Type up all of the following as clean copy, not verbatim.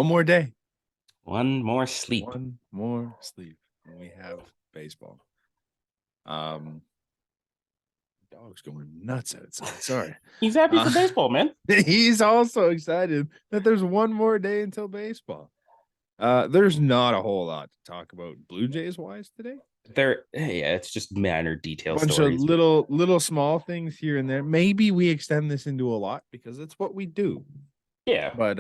One more day. One more sleep. One more sleep. And we have baseball. Dog's going nuts outside. Sorry. He's happy for baseball, man. He's also excited that there's one more day until baseball. There's not a whole lot to talk about Blue Jays wise today. It's just minor detail Bunch stories. of little small things here and there. Maybe we extend this into a lot because it's what we do. Yeah. But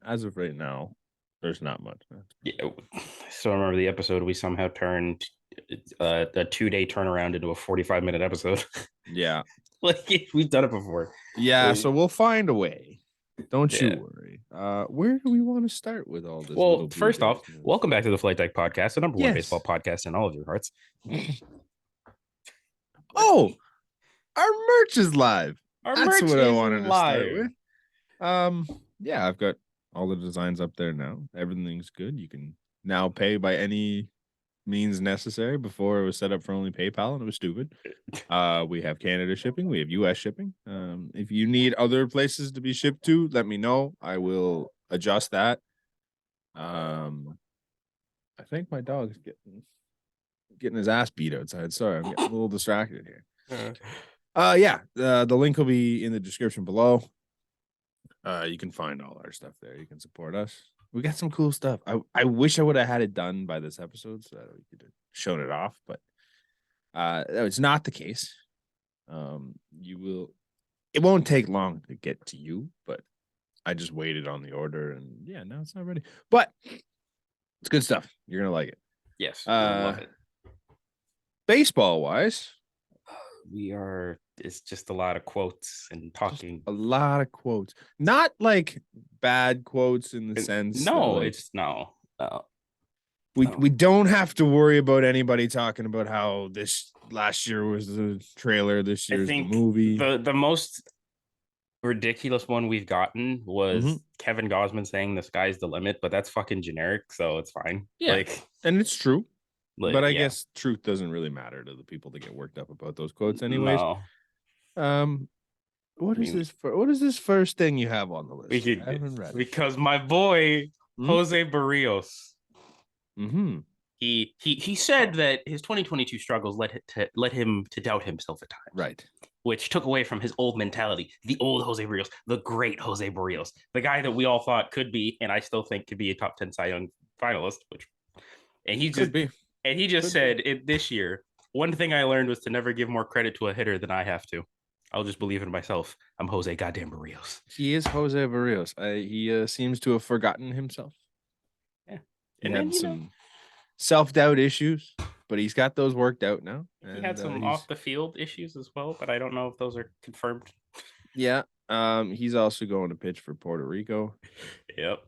as of right now, there's not much. Yeah. So I remember the episode we somehow turned a 2-day turnaround into a 45-minute episode. Yeah. Like we've done it before. Yeah, so we'll find a way. Don't you worry. Where do we want to start with all this? Well, first off, welcome back to the Flight Deck Podcast, the number one baseball podcast in all of your hearts. Oh, our merch is live. That's what I wanted to start with. Yeah, I've got all the designs up there now. Everything's good. You can now pay by any means necessary. Before it was set up for only PayPal and it was stupid. We have Canada shipping, we have US shipping. If you need other places to be shipped to, let me know. I will adjust that. I think my dog's getting his ass beat outside. Sorry, I'm getting a little distracted here. The link will be in the description below. You can find all our stuff there. You can support us. We got some cool stuff. I wish I would have had it done by this episode so that we could have shown it off, but it's not the case. It won't take long to get to you, but I just waited on the order and now it's not ready. But it's good stuff. You're gonna like it. Yes, I love it. Baseball wise, it's just a lot of quotes and talking. A lot of quotes. Not like bad quotes in the sense. No, like, it's no. We don't have to worry about anybody talking about how this last year was the trailer, this year's the movie. The most ridiculous one we've gotten was Kevin Gosman saying the sky's the limit, but that's fucking generic, so it's fine. Yeah, and it's true. But I guess truth doesn't really matter to the people that get worked up about those quotes anyways. No. What is this first thing you have on the list? I haven't read it. Because my boy Jose Barrios. He said that his 2022 struggles led him to doubt himself at times. Right. Which took away from his old mentality, the old Jose Barrios, the great Jose Barrios, the guy that we all thought could be, and I still think could be a top 10 Cy Young finalist. He just said this year, one thing I learned was to never give more credit to a hitter than I have to. I'll just believe in myself. I'm Jose goddamn Barrios. He is Jose Barrios. He seems to have forgotten himself. Yeah. And then some self-doubt issues, but he's got those worked out now. He had some off-the-field issues as well, but I don't know if those are confirmed. Yeah. He's also going to pitch for Puerto Rico. Yep.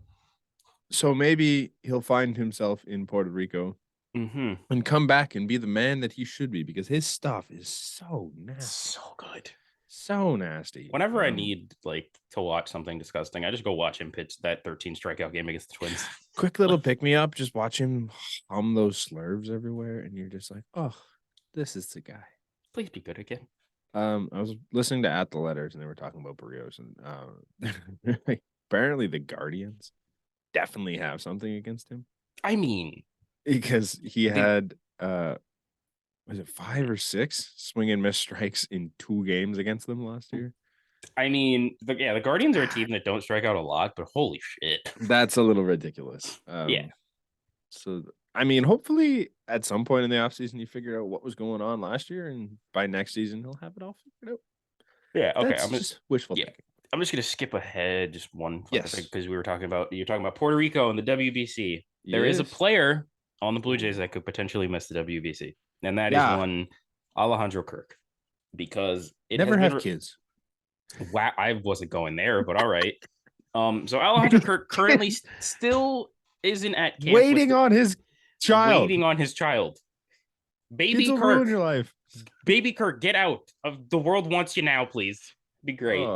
So maybe he'll find himself in Puerto Rico and come back and be the man that he should be, because his stuff is so nasty. So good. So nasty. Whenever I need to watch something disgusting, I just go watch him pitch that 13 strikeout game against the Twins. Quick little pick me up. Just watch him hum those slurves everywhere, and you're just like, oh, this is the guy. Please be good again. I was listening to At the Letters, and they were talking about Barrios, and apparently the Guardians definitely have something against him. I mean, because he had was it 5 or 6 swing and miss strikes in 2 games against them last year? I mean, the Guardians are a team that don't strike out a lot, but holy shit, that's a little ridiculous. So I mean, hopefully at some point in the offseason you figure out what was going on last year, and by next season he'll have it all figured out. Yeah, okay. That's just wishful thinking. I'm just gonna skip ahead just one thing, because you're talking about Puerto Rico and the WBC. There is a player on the Blue Jays that could potentially miss the WBC, and that is one Alejandro Kirk, because it never have kids. Wow, I wasn't going there, but all right. So Alejandro Kirk currently still isn't at camp, waiting on his child. Baby Kids Kirk, ruin your life. Baby Kirk, get out of the world wants you now, please. Be great.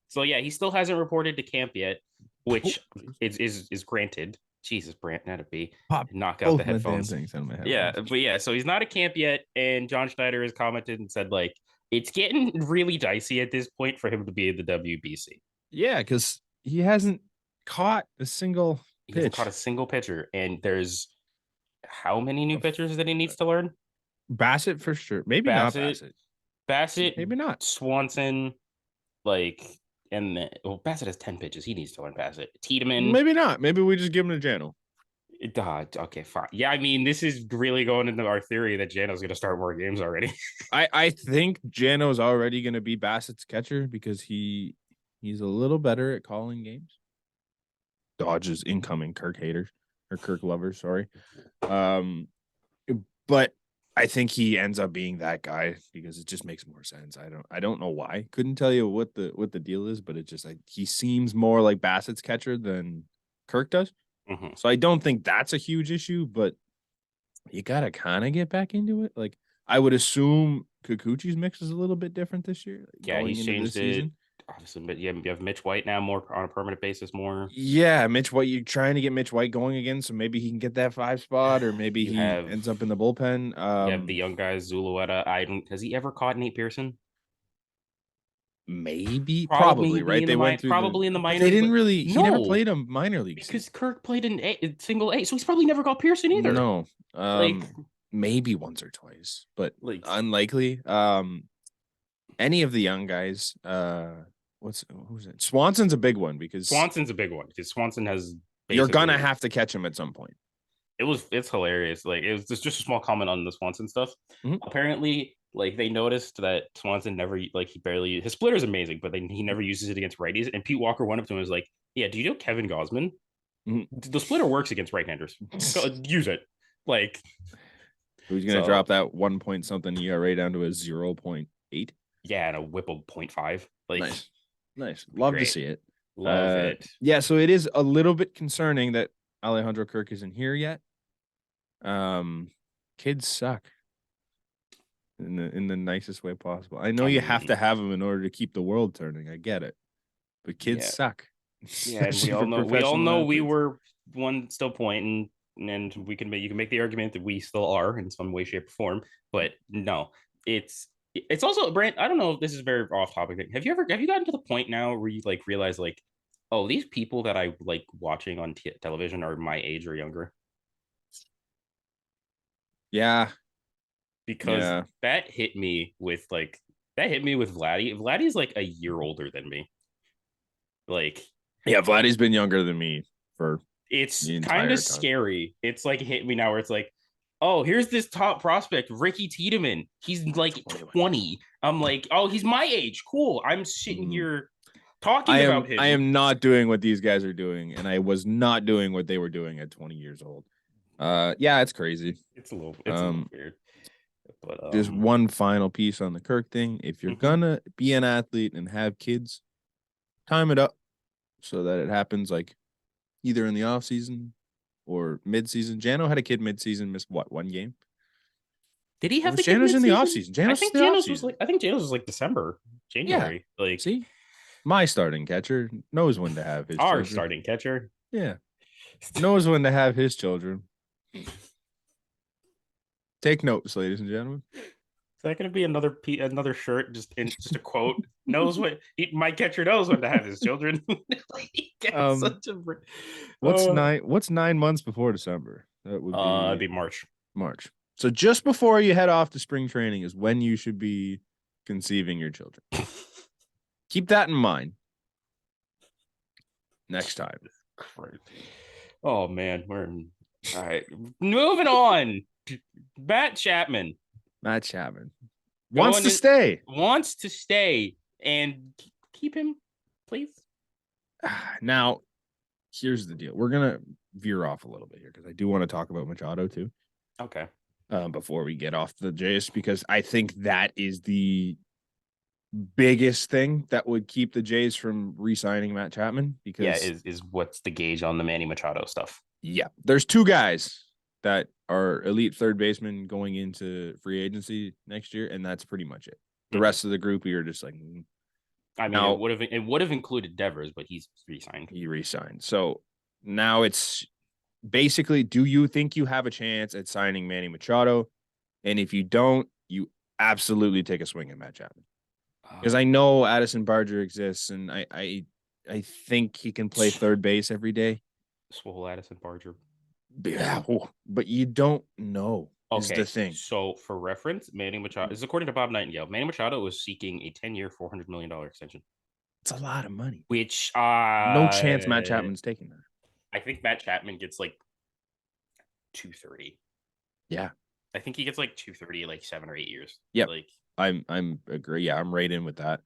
So yeah, he still hasn't reported to camp yet, which is granted. Jesus, Brant, had to be knock out the headphones. Yeah, but so he's not at camp yet, and John Schneider has commented and said it's getting really dicey at this point for him to be in the WBC. Yeah, because he hasn't caught a single He hasn't caught a single pitcher, and there's how many new pitchers that he needs to learn? Bassett for sure. Maybe not Bassett. Bassett, maybe not. Swanson, like, and Bassett has 10 pitches. He needs to learn Bassett. Tiedemann. Maybe not. Maybe we just give him to Jano. Okay, fine. Yeah, I mean, this is really going into our theory that Jano's going to start more games already. I think Jano's already going to be Bassett's catcher because he's a little better at calling games. Dodges incoming Kirk haters or Kirk lovers, sorry. But I think he ends up being that guy because it just makes more sense. I don't know why. Couldn't tell you what the deal is, but it just like he seems more like Bassett's catcher than Kirk does. Mm-hmm. So I don't think that's a huge issue, but you gotta kind of get back into it. Like I would assume Kikuchi's mix is a little bit different this year. Yeah, he's changed it. Obviously, but you have Mitch White now more on a permanent basis more. Yeah, Mitch White, you're trying to get Mitch White going again, so maybe he can get that 5 spot, or maybe he ends up in the bullpen. You have the young guys, Zulueta. Has he ever caught Nate Pearson? Probably right. They went through in the minors. They didn't really. He never played a minor league because Kirk played in single A, so he's probably never got Pearson either. No, maybe once or twice, but unlikely. Any of the young guys. Who's it? Swanson's a big one because Swanson has. You're gonna have to catch him at some point. It's hilarious. Like it was just a small comment on the Swanson stuff. Mm-hmm. Apparently, like they noticed that Swanson never his splitter is amazing, but he never uses it against righties. And Pete Walker went up to him and was like, "Yeah, do you know Kevin Gosman? Mm-hmm. The splitter works against right-handers. Use it." Like, who's gonna drop that 1 point something ERA down to a 0.8? Yeah, and a whip of 0.5. Like, nice. Love to see it. Love it. Yeah, so it is a little bit concerning that Alejandro Kirk isn't here yet. Kids suck in the nicest way possible. I know you have to have them in order to keep the world turning. I get it, but kids suck. Yeah, and we all know we were one still pointing, and you can make the argument that we still are in some way, shape, or form. But no, it's also, Brent, I don't know if this is a very off topic thing. Have you gotten to the point now where you like realize like, oh, these people that I like watching on television are my age or younger? Yeah. Because that hit me with Vladdy. Vladdy's like a year older than me. Like, yeah, Vladdy's been younger than me for it's kind of scary. It's like hit me now where it's like, oh, here's this top prospect, Ricky Tiedemann. He's like 20. I'm like, oh, he's my age. Cool. I'm sitting here talking about him. I am not doing what these guys are doing, and I was not doing what they were doing at 20 years old. Yeah, it's crazy. It's a little weird. But just one final piece on the Kirk thing. If you're gonna be an athlete and have kids, time it up so that it happens like either in the off season or mid-season. Jano had a kid mid-season, missed one game. Did he have the kid Jano's in the off-season? I think Jano's was like December, January. Yeah. Like, see, my starting catcher knows when to have his children. Starting catcher. Yeah. Knows when to have his children. Take notes, ladies and gentlemen. Is that going to be another shirt? Just a quote. Knows what my catcher knows when to have his children. What's 9 months before December? That would it'd be March. So just before you head off to spring training is when you should be conceiving your children. Keep that in mind. Next time. Oh man, all right. Moving on. Matt Chapman wants to stay and keep him, please. Now, here's the deal. We're gonna veer off a little bit here because I do want to talk about Machado too. Okay. Before we get off the Jays, because I think that is the biggest thing that would keep the Jays from re-signing Matt Chapman. Because is what's the gauge on the Manny Machado stuff? Yeah, there's 2 guys that are elite third basemen going into free agency next year, and that's pretty much it. The rest of the group, you're just like, I mean, now, it would have included Devers, but he's re-signed. He re-signed. So now it's basically, do you think you have a chance at signing Manny Machado? And if you don't, you absolutely take a swing at Matt Chapman. Because I know Addison Barger exists, and I think he can play third base every day. Swole Addison Barger. Yeah, but you don't know. Is the thing. So for reference, Manny Machado, this is according to Bob Nightingale. Manny Machado was seeking a 10-year, $400 million extension. It's a lot of money. Which no chance Matt Chapman's taking that. I think Matt Chapman gets like 230. Yeah. I think he gets like 230, like 7 or 8 years. Yeah. Like I'm agree. Yeah, I'm right in with that.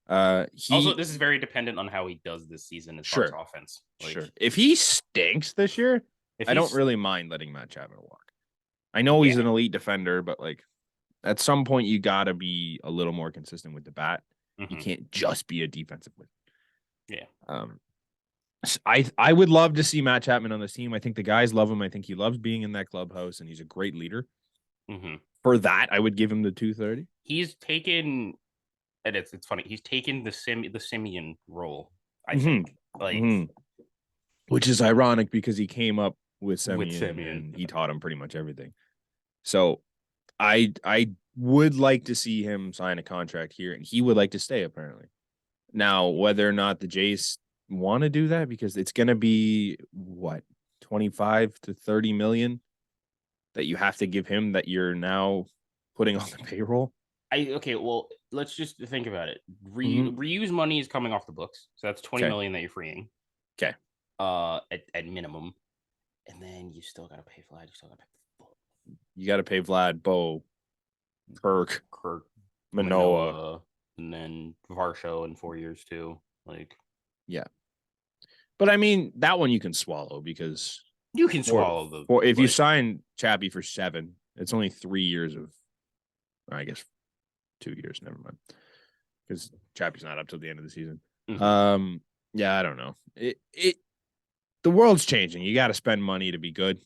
Also, this is very dependent on how he does this season as far as offense. Like, sure. If he stinks this year, I don't really mind letting Matt Chapman walk. I know he's an elite defender, but like at some point you got to be a little more consistent with the bat. You can't just be a defensive win. Yeah. I would love to see Matt Chapman on this team. I think the guys love him. I think he loves being in that clubhouse, and he's a great leader. For that, I would give him the 230. He's taken, and it's funny. He's taken the Simeon role. I think, like, which is ironic because he came up with Simeon and he taught him pretty much everything. So, I would like to see him sign a contract here, and he would like to stay. Apparently, now whether or not the Jays want to do that, because it's going to be what 25 to 30 million that you have to give him that you're now putting on the payroll. Okay, well, let's just think about it. Reuse money is coming off the books, so that's 20 million that you're freeing. Okay. At minimum, and then you still got to pay Vlad. You got to pay Vlad, Bo, Kirk, Manoah, and then Varsho in 4 years too. Like, yeah. But I mean, that one you can swallow because you can swallow the. Or if you sign Chappie for 7, it's only 3 years of, I guess, 2 years. Never mind, because Chappie's not up till the end of the season. Yeah, I don't know. The world's changing. You got to spend money to be good.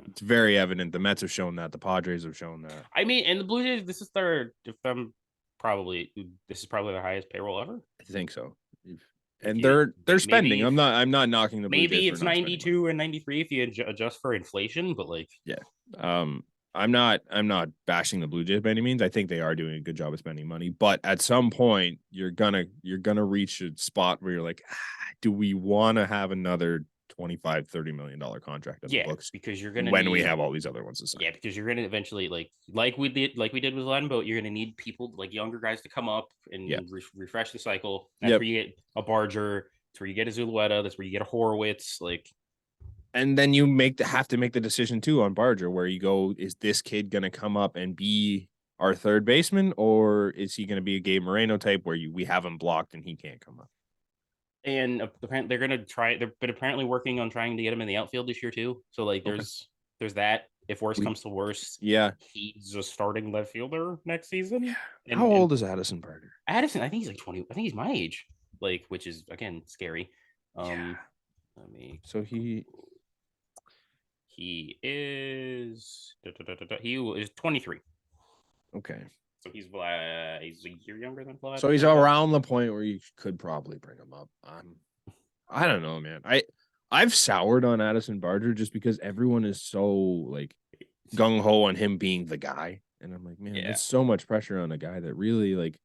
It's very evident. The Mets have shown that. The Padres have shown that. I mean, and the Blue Jays. This is their. This is probably their highest payroll ever. I think so. And they're spending. I'm not knocking the Blue Jays. Maybe it's 92 and 93 if you adjust for inflation, but like, yeah. I'm not bashing the Blue Jays by any means. I think they are doing a good job of spending money, but at some point you're gonna reach a spot where you're like, do we want to have another $25-30 million contract on the books? Because you're gonna we have all these other ones to sign. Yeah, because you're gonna eventually like we did with Latin Boat, you're gonna need people like younger guys to come up and refresh the cycle. That's where you get a Barger. That's where you get a Zulueta. That's where you get a Horowitz. Like, and then you have to make the decision too on Barger, where you go, is this kid gonna come up and be our third baseman, or is he gonna be a Gabe Moreno type where we have him blocked and he can't come up? And apparently they're gonna try. They've been apparently working on trying to get him in the outfield this year too. So like, there's that. If worse comes to worse, he's a starting left fielder next season. Yeah. And, how old is Addison Barger? Addison, I think he's like 20. I think he's my age, like, which is again scary. Let me. So he is. He is 23. Okay. So he's a year younger than Vlad. So he's around the point where you could probably bring him up. I don't know, man. I've soured on Addison Barger just because everyone is so like gung ho on him being the guy, and I'm like, man, there's so much pressure on a guy that really like.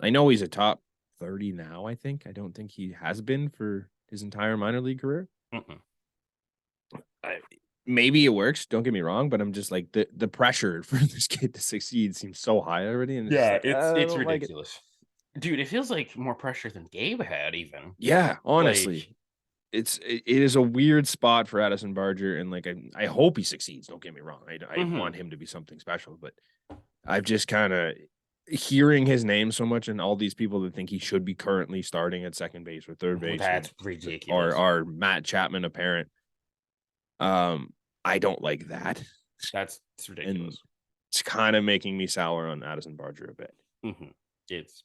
I know he's a top 30 now. I don't think he has been for his entire minor league career. Maybe it works. Don't get me wrong, but I'm just like the pressure for this kid to succeed seems so high already, and it's ridiculous, dude. It feels like more pressure than Gabe had, even. Yeah, honestly, it is a weird spot for Addison Barger, and like I hope he succeeds. Don't get me wrong. I want him to be something special, but I've just kind of hearing his name so much, and all these people that think he should be currently starting at second base or third base. That's ridiculous. Or Matt Chapman apparent. I don't like that. It's ridiculous. And it's kind of making me sour on Addison Barger a bit.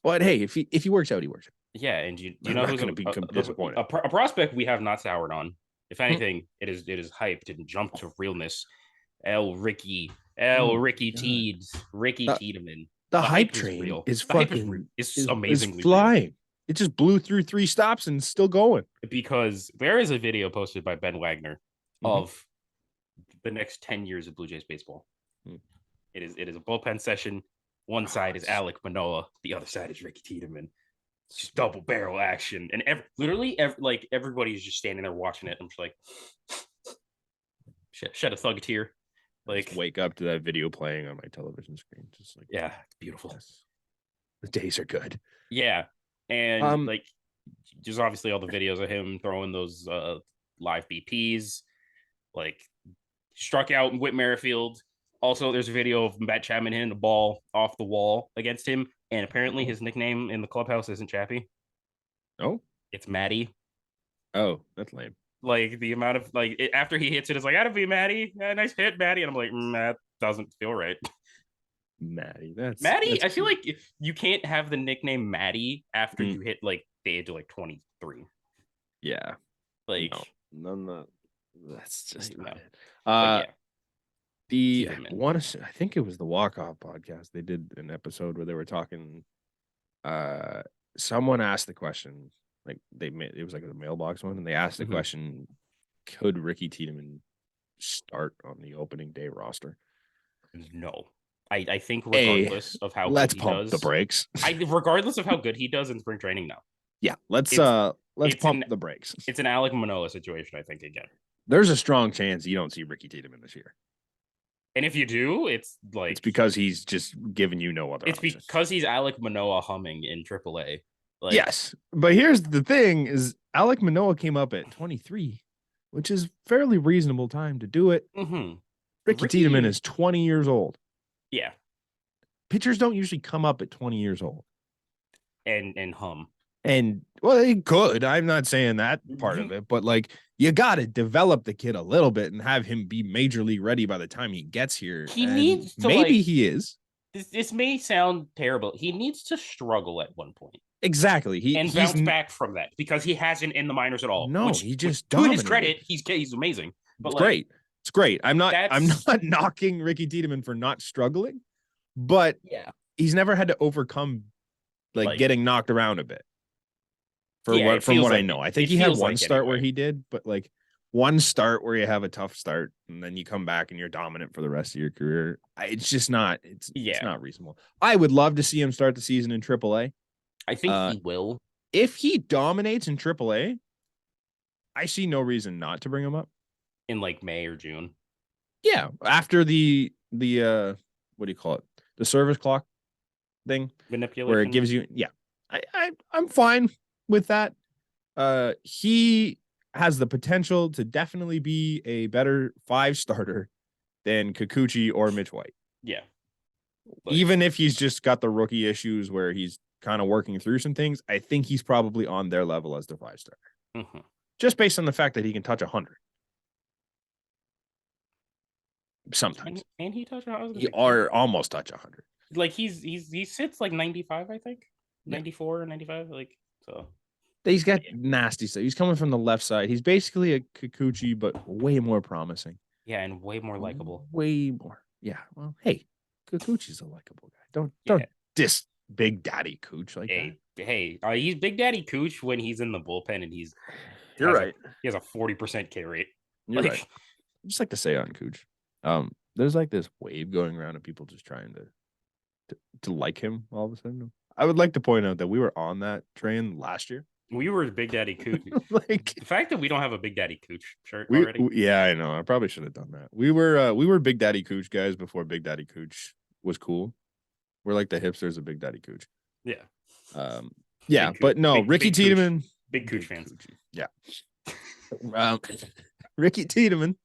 But hey, if he works out, he works out. Yeah, and you know who's going to be disappointed. A prospect we have not soured on. If anything, it is hyped and jumped to realness. Ricky Tiedemann. The hype train is fucking amazingly flying. Real. It just blew through 3 stops and still going. Because there is a video posted by Ben Wagner of the next 10 years of Blue Jays baseball. It is a bullpen session. One side is Alek Manoah, the other side is Ricky Tiedemann. just double barrel action, and literally like everybody's just standing there watching it. I'm just like, shed a thug tear. Like, just wake up to that video playing on my television screen. Just like, yeah, it's beautiful. Yes. The days are good. Yeah, and like, there's obviously all the videos of him throwing those live BPs, like struck out in Whit Merrifield. Also, there's a video of Matt Chapman hitting the ball off the wall against him, and apparently his nickname in the clubhouse isn't Chappie. Oh, it's Matty. Oh, that's lame. Like the amount of after he hits it, it's like, "Gotta be Matty, nice hit, Matty," and I'm like, that doesn't feel right. Matty, that's Matty. I feel like you can't have the nickname Matty after you hit like the age of like 23. Yeah, like no, that's just not it. Yeah. I think it was the Walk Off podcast. They did an episode where they were talking. Someone asked the question, like it was like a mailbox one, and they asked the question, could Ricky Tiedemann start on the opening day roster? No. I think regardless of how let's good he pump does, the brakes. Regardless of how good he does in spring training now. Yeah, let's pump the brakes. It's an Alek Manoah situation, I think, again. There's a strong chance you don't see Ricky Tiedemann this year. And if you do, it's like it's because he's just giving you no other options. Because he's Alek Manoah humming in AAA. Like, yes, but here's the thing: is Alek Manoah came up at 23, which is fairly reasonable time to do it. Ricky Tiedemann is 20 years old. Yeah, pitchers don't usually come up at 20 years old and hum. And well, they could. I'm not saying that part of it, but like you got to develop the kid a little bit and have him be major league ready by the time he gets here. He needs to maybe he is. This may sound terrible. He needs to struggle at one point. Exactly. He's bounce back from that because he hasn't in the minors at all. No, he just to his credit, he's amazing. But it's great. It's great. I'm not knocking Ricky Tiedemann for not struggling, but yeah, he's never had to overcome like getting knocked around a bit. From what I know, I think he had one start where he did, but like one start where you have a tough start and then you come back and you're dominant for the rest of your career. It's just not. It's not reasonable. I would love to see him start the season in AAA. I think he will. If he dominates in AAA, I see no reason not to bring him up in like May or June. Yeah, after the what do you call it? The service clock thing, manipulation, where it gives you. Yeah, I'm fine with that. He has the potential to definitely be a better 5 starter than Kikuchi or Mitch White. Yeah, even if he's just got the rookie issues where he's kind of working through some things, I think he's probably on their level as the 5 starter. Just based on the fact that he can touch 100. Sometimes. And he touch 100. He are almost touch 100. Like he sits like 95, I think. 94 or 95, like so. He's got nasty stuff. He's coming from the left side. He's basically a Kikuchi, but way more promising. Yeah, and way more likable. Way more. Yeah. Well, hey, Kikuchi's a likable guy. Don't diss Big Daddy Cooch like that. Hey, he's Big Daddy Cooch when he's in the bullpen and he's. You're right. He has a 40% K rate. You're right. I just like to say on Cooch. There's like this wave going around of people just trying to like him all of a sudden. I would like to point out that we were on that train last year. We were Big Daddy Cooch. Like the fact that we don't have a Big Daddy Cooch shirt already. Yeah, I know. I probably should have done that. We were Big Daddy Cooch guys before Big Daddy Cooch was cool. We're like the hipsters of Big Daddy Cooch. Yeah. Yeah, but no, Ricky Tiedemann. Big Cooch fans. Yeah. Ricky Tiedemann.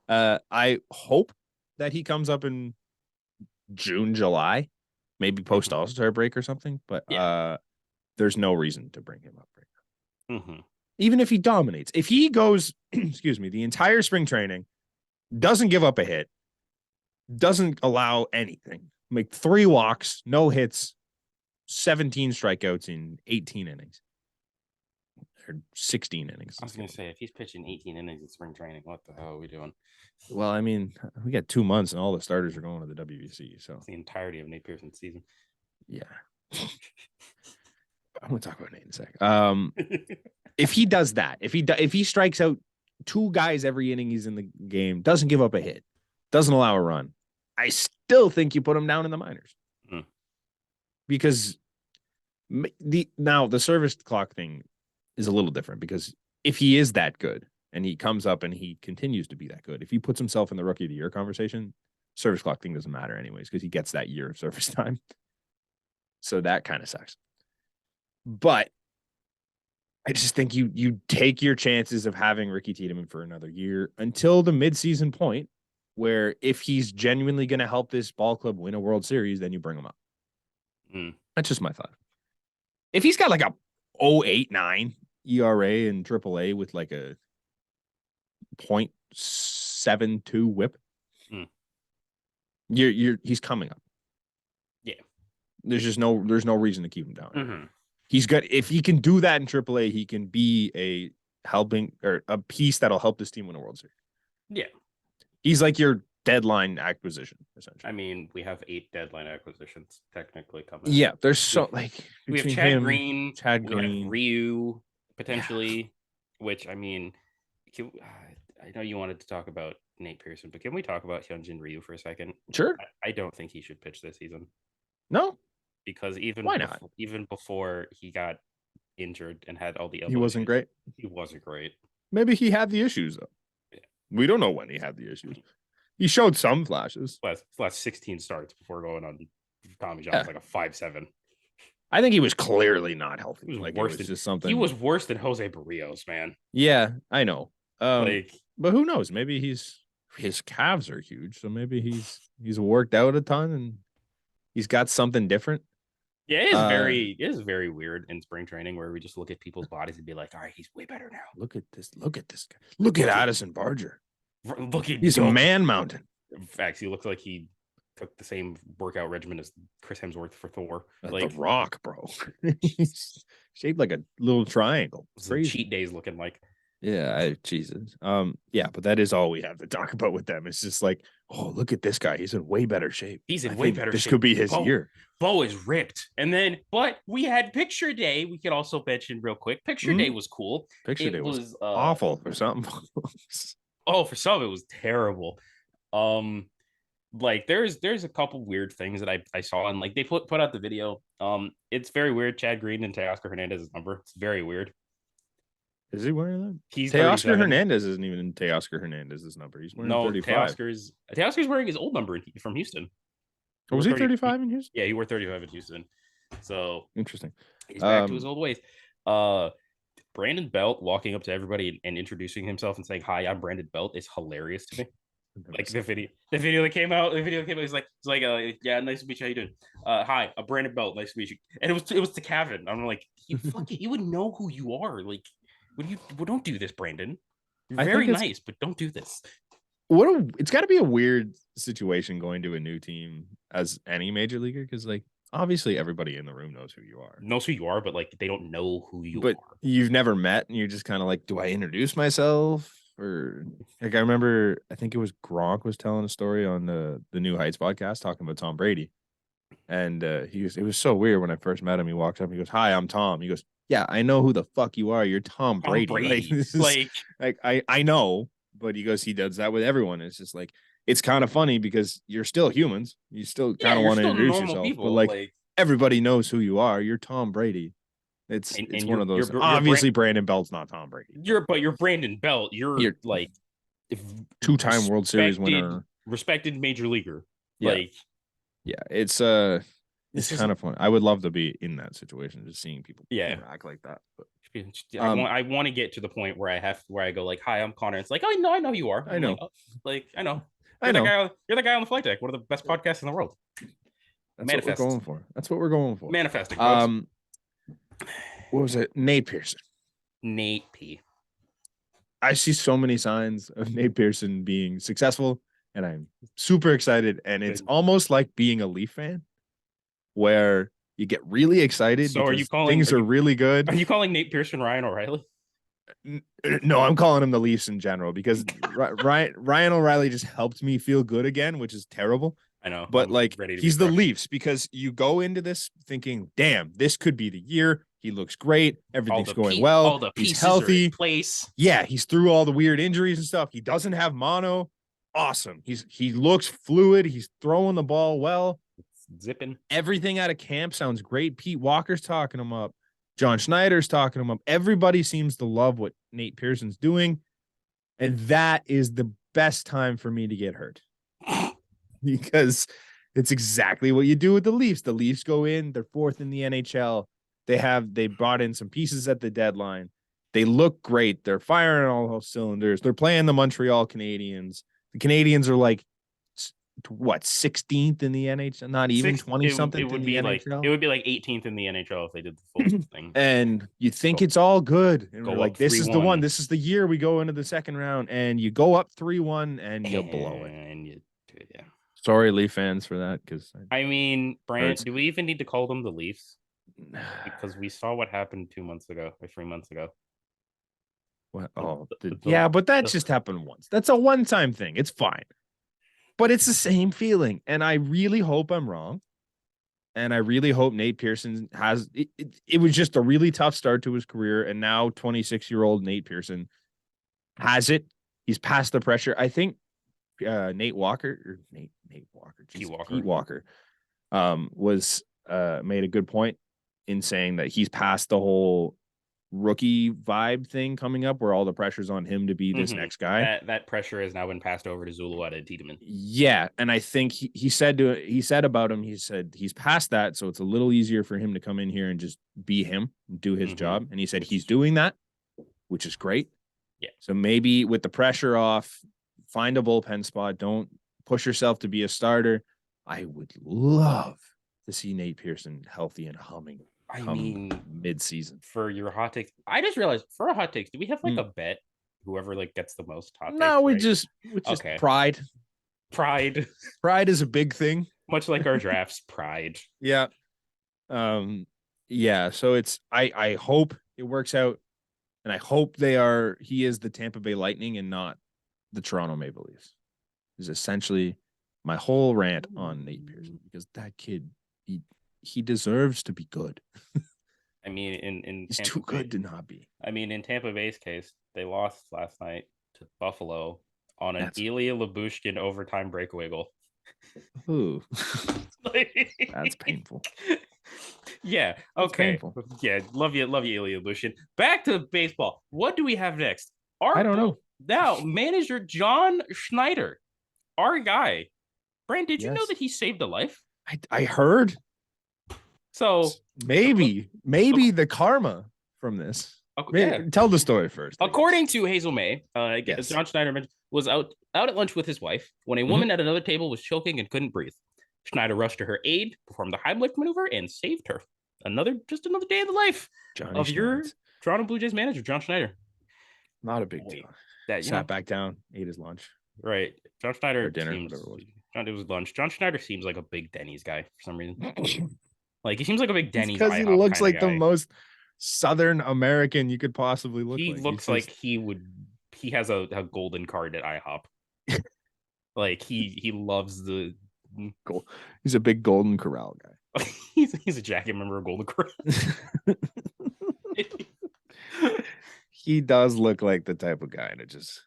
I hope that he comes up in June, July, maybe post All-Star break or something. But there's no reason to bring him up right now. Even if he dominates, if he goes, excuse me, the entire spring training, doesn't give up a hit, doesn't allow anything, make 3 walks, no hits, 17 strikeouts in 18 innings. Or 16 innings. I was going to say, if he's pitching 18 innings in spring training, what the hell are we doing? Well, I mean, we got 2 months and all the starters are going to the WBC. So it's the entirety of Nate Pearson's season. Yeah. I'm going to talk about Nate in a sec. If he does that, if he strikes out 2 guys every inning he's in the game, doesn't give up a hit, doesn't allow a run, I still think you put him down in the minors. Because Now the service clock thing is a little different because if he is that good and he comes up and he continues to be that good, if he puts himself in the rookie of the year conversation, service clock thing doesn't matter anyways because he gets that year of service time. So that kind of sucks. But I just think you take your chances of having Ricky Tiedemann for another year until the midseason point where if he's genuinely going to help this ball club win a World Series, then you bring him up. That's just my thought. If he's got like a 0.89 ERA in AAA with like a 0.72 whip, he's coming up. Yeah. There's no reason to keep him down. He's got, if he can do that in AAA, he can be a helping or a piece that'll help this team win a World Series. Yeah. He's like your deadline acquisition, essentially. I mean, we have 8 deadline acquisitions technically coming. Yeah, there's so like we have Chad Green, Ryu potentially, which I mean, I know you wanted to talk about Nate Pearson, but can we talk about Hyunjin Ryu for a second? Sure. I don't think he should pitch this season. No, because even before he got injured and had all the he wasn't great. He wasn't great. Maybe he had the issues though. Yeah. We don't know when he had the issues. He showed some flashes. Last 16 starts before going on Tommy John's like a 5.7. I think he was clearly not healthy. He was like worse it was than just something. He was worse than Jose Barrios, man. Yeah, I know. But who knows? Maybe his calves are huge, so maybe he's worked out a ton and he's got something different. Yeah, it is very weird in spring training where we just look at people's bodies and be like, all right, he's way better now. Look at this guy. Look at Addison Barger. He's a man mountain. In fact, he looks like he took the same workout regimen as Chris Hemsworth for Thor. Like The Rock, bro. He's shaped like a little triangle. Cheat days looking like. Yeah, Jesus. Yeah, but that is all we have to talk about with them. It's just like, oh, look at this guy. He's in way better shape. He's in way better shape. This could be his year. Bo is ripped. And then, but we had picture day. We could also mention real quick. Picture day was cool. Picture day was awful for some. For some it was terrible. Like there's a couple weird things that I saw, and like they put out the video. It's very weird. Chad Green and Teoscar Hernandez's number. It's very weird. Is he wearing that? He's Teoscar Hernandez isn't even in Teoscar Hernandez's number. He's wearing 35. Teoscar's wearing his old number from Houston. Oh, was he 35 in Houston? Yeah, he wore 35 in Houston. So interesting. He's back to his old ways. Brandon Belt walking up to everybody and introducing himself and saying, "Hi, I'm Brandon Belt" is hilarious to me. Like the video that came out, he's like, yeah, nice to meet you. How you doing? Hi, I'm Brandon Belt. Nice to meet you. And it was to Kevin. I'm like, you would know who you are. Like, don't do this, Brandon. You're very nice, but don't do this. It's got to be a weird situation going to a new team as any major leaguer, because like obviously everybody in the room knows who you are, but like they don't know who you are. You've never met, and you're just kind of like, do I introduce myself? Or like I remember, I think it was Gronk was telling a story on the New Heights podcast talking about Tom Brady, and it was so weird when I first met him. He walks up, and he goes, "Hi, I'm Tom." He goes, "Yeah, I know who the fuck you are. You're Tom Brady." Like I know, but he goes, he does that with everyone. It's just like it's kind of funny because you're still humans. You still kind of want to introduce yourself, people, but like everybody knows who you are. You're Tom Brady. It's one of those. Obviously, Brandon Belt's not Tom Brady. You're Brandon Belt. You're like two-time World Series winner, respected major leaguer. Yeah. Like, yeah, it's kind of fun. I would love to be in that situation, just seeing people act like that. But I want to get to the point where I go like, "Hi, I'm Connor." It's like, "Oh, no, I know you are." I know. I know. You're the guy on the flight deck. One of the best podcasts in the world. That's what we're going for. That's what we're going for. Manifesting. Folks. What was it? Nate Pearson. Nate P. I see so many signs of Nate Pearson being successful, and I'm super excited. And it's almost like being a Leaf fan, where you get really excited. So things are really good? Are you calling Nate Pearson Ryan O'Reilly? No, I'm calling him the Leafs in general because Ryan O'Reilly just helped me feel good again, which is terrible. I know, but like he's the Leafs because you go into this thinking, damn, this could be the year. He looks great. Everything's going well. All the he's healthy. Place. Yeah, he's through all the weird injuries and stuff. He doesn't have mono. Awesome. He looks fluid. He's throwing the ball well. zipping. Everything out of camp sounds great. Pete Walker's talking him up. John Schneider's talking him up. Everybody seems to love what Nate Pearson's doing. And that is the best time for me to get hurt. Because it's exactly what you do with the Leafs. The Leafs go in, they're fourth in the NHL. They brought in some pieces at the deadline. They look great. They're firing all those cylinders. They're playing the Montreal Canadiens. The Canadiens are like, what, 16th in the NHL? Not even 20 something in the NHL. It would be like 18th in the NHL if they did the full thing. And you think it's all good. And we're like, this is the one. This is the year we go into the second round. And you go up 3-1 and you blow it. And yeah. Sorry, Leaf fans, for that. Because I mean, Brant, do we even need to call them the Leafs? Because we saw what happened 2 months ago or 3 months ago. What? Oh, yeah, but that just happened once. That's a one-time thing. It's fine. But it's the same feeling. And I really hope I'm wrong. And I really hope Nate Pearson has it was just a really tough start to his career. And now 26-year-old Nate Pearson has it. He's passed the pressure. I think Pete Walker was made a good point in saying that he's past the whole rookie vibe thing coming up where all the pressure's on him to be this next guy. That pressure has now been passed over to Zulueta and Tiedemann. Yeah, and I think he said about him, he said he's past that, so it's a little easier for him to come in here and just be him, do his job. And he said he's doing that, which is great. Yeah. So maybe with the pressure off, find a bullpen spot. Don't push yourself to be a starter. I would love to see Nate Pearson healthy and humming. I mean, mid-season. For your hot takes, I just realized for a hot takes, do we have like a bet? Whoever like gets the most hot takes? No, we just okay. Pride. Pride is a big thing. Much like our drafts, pride. Yeah. Yeah. So it's I hope it works out, and I hope he is the Tampa Bay Lightning and not the Toronto Maple Leafs. Is essentially my whole rant on Nate Pearson, because that kid, he deserves to be good. I mean, he's too good to not be. I mean, in Tampa Bay's case, they lost last night to Buffalo on an Ilya Lyubushkin overtime breakaway goal. Ooh, that's painful. Yeah. Okay. Yeah. Love you, Ilya Lyubushkin. Back to baseball. What do we have next? I don't know. Now, manager John Schneider, our guy. Brand, did you know that he saved a life? I heard. So maybe the karma from this. Tell the story first. According to Hazel May, John Schneider was out at lunch with his wife when a woman at another table was choking and couldn't breathe. Schneider rushed to her aid, performed the Heimlich maneuver, and saved her. Another day in the life of your Toronto Blue Jays manager, John Schneider. Not a big deal. Sat back down, ate his lunch. Right. John Schneider. Or dinner, whatever it was. It was lunch. John Schneider seems like a big Denny's guy for some reason. Like, he seems like a big Denny's guy. Because he looks like the most Southern American you could possibly look like. He looks like he has a golden card at IHOP. Like, he loves the gold. He's a big Golden Corral guy. he's a jacket member of Golden Corral. He does look like the type of guy to just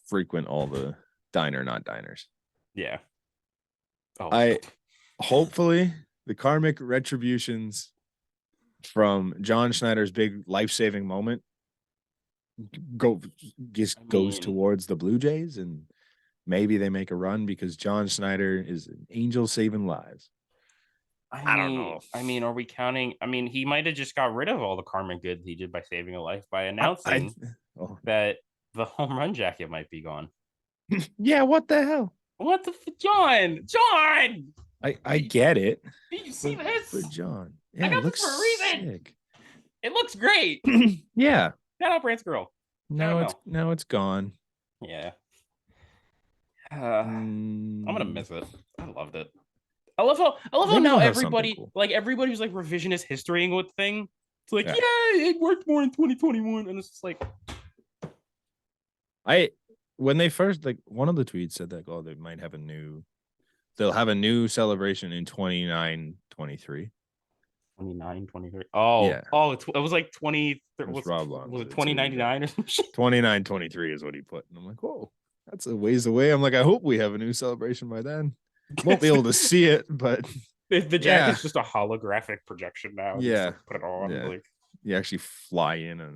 frequent all the diner, not diners. Yeah. Hopefully the karmic retributions from John Schneider's big life-saving moment goes towards the Blue Jays, and maybe they make a run, because John Schneider is an angel saving lives. I don't know. I mean, are we counting? I mean, he might have just got rid of all the karmic good he did by saving a life by announcing that the home run jacket might be gone. Yeah, what the hell? What the John? I get it. Did you see this? For John. Yeah, I got this for a reason. Sick. It looks great. Yeah. Shout out Brant's girl. Now it's gone. Yeah. I'm gonna miss it. I loved it. I love how now everybody cool. Everybody was revisionist historying with thing. It's like, yeah, it worked more in 2021, and it's just like, when they first one of the tweets said that they might have they'll have a new celebration in 29-23. 29-23. Oh, yeah. It was like 20. Was it 2099 or some shit? 29-23 is what he put, and I'm like, whoa, that's a ways away. I'm like, I hope we have a new celebration by then. Won't be able to see it, but The jacket's just a holographic projection now. You just put it on. Yeah. Like you actually fly in a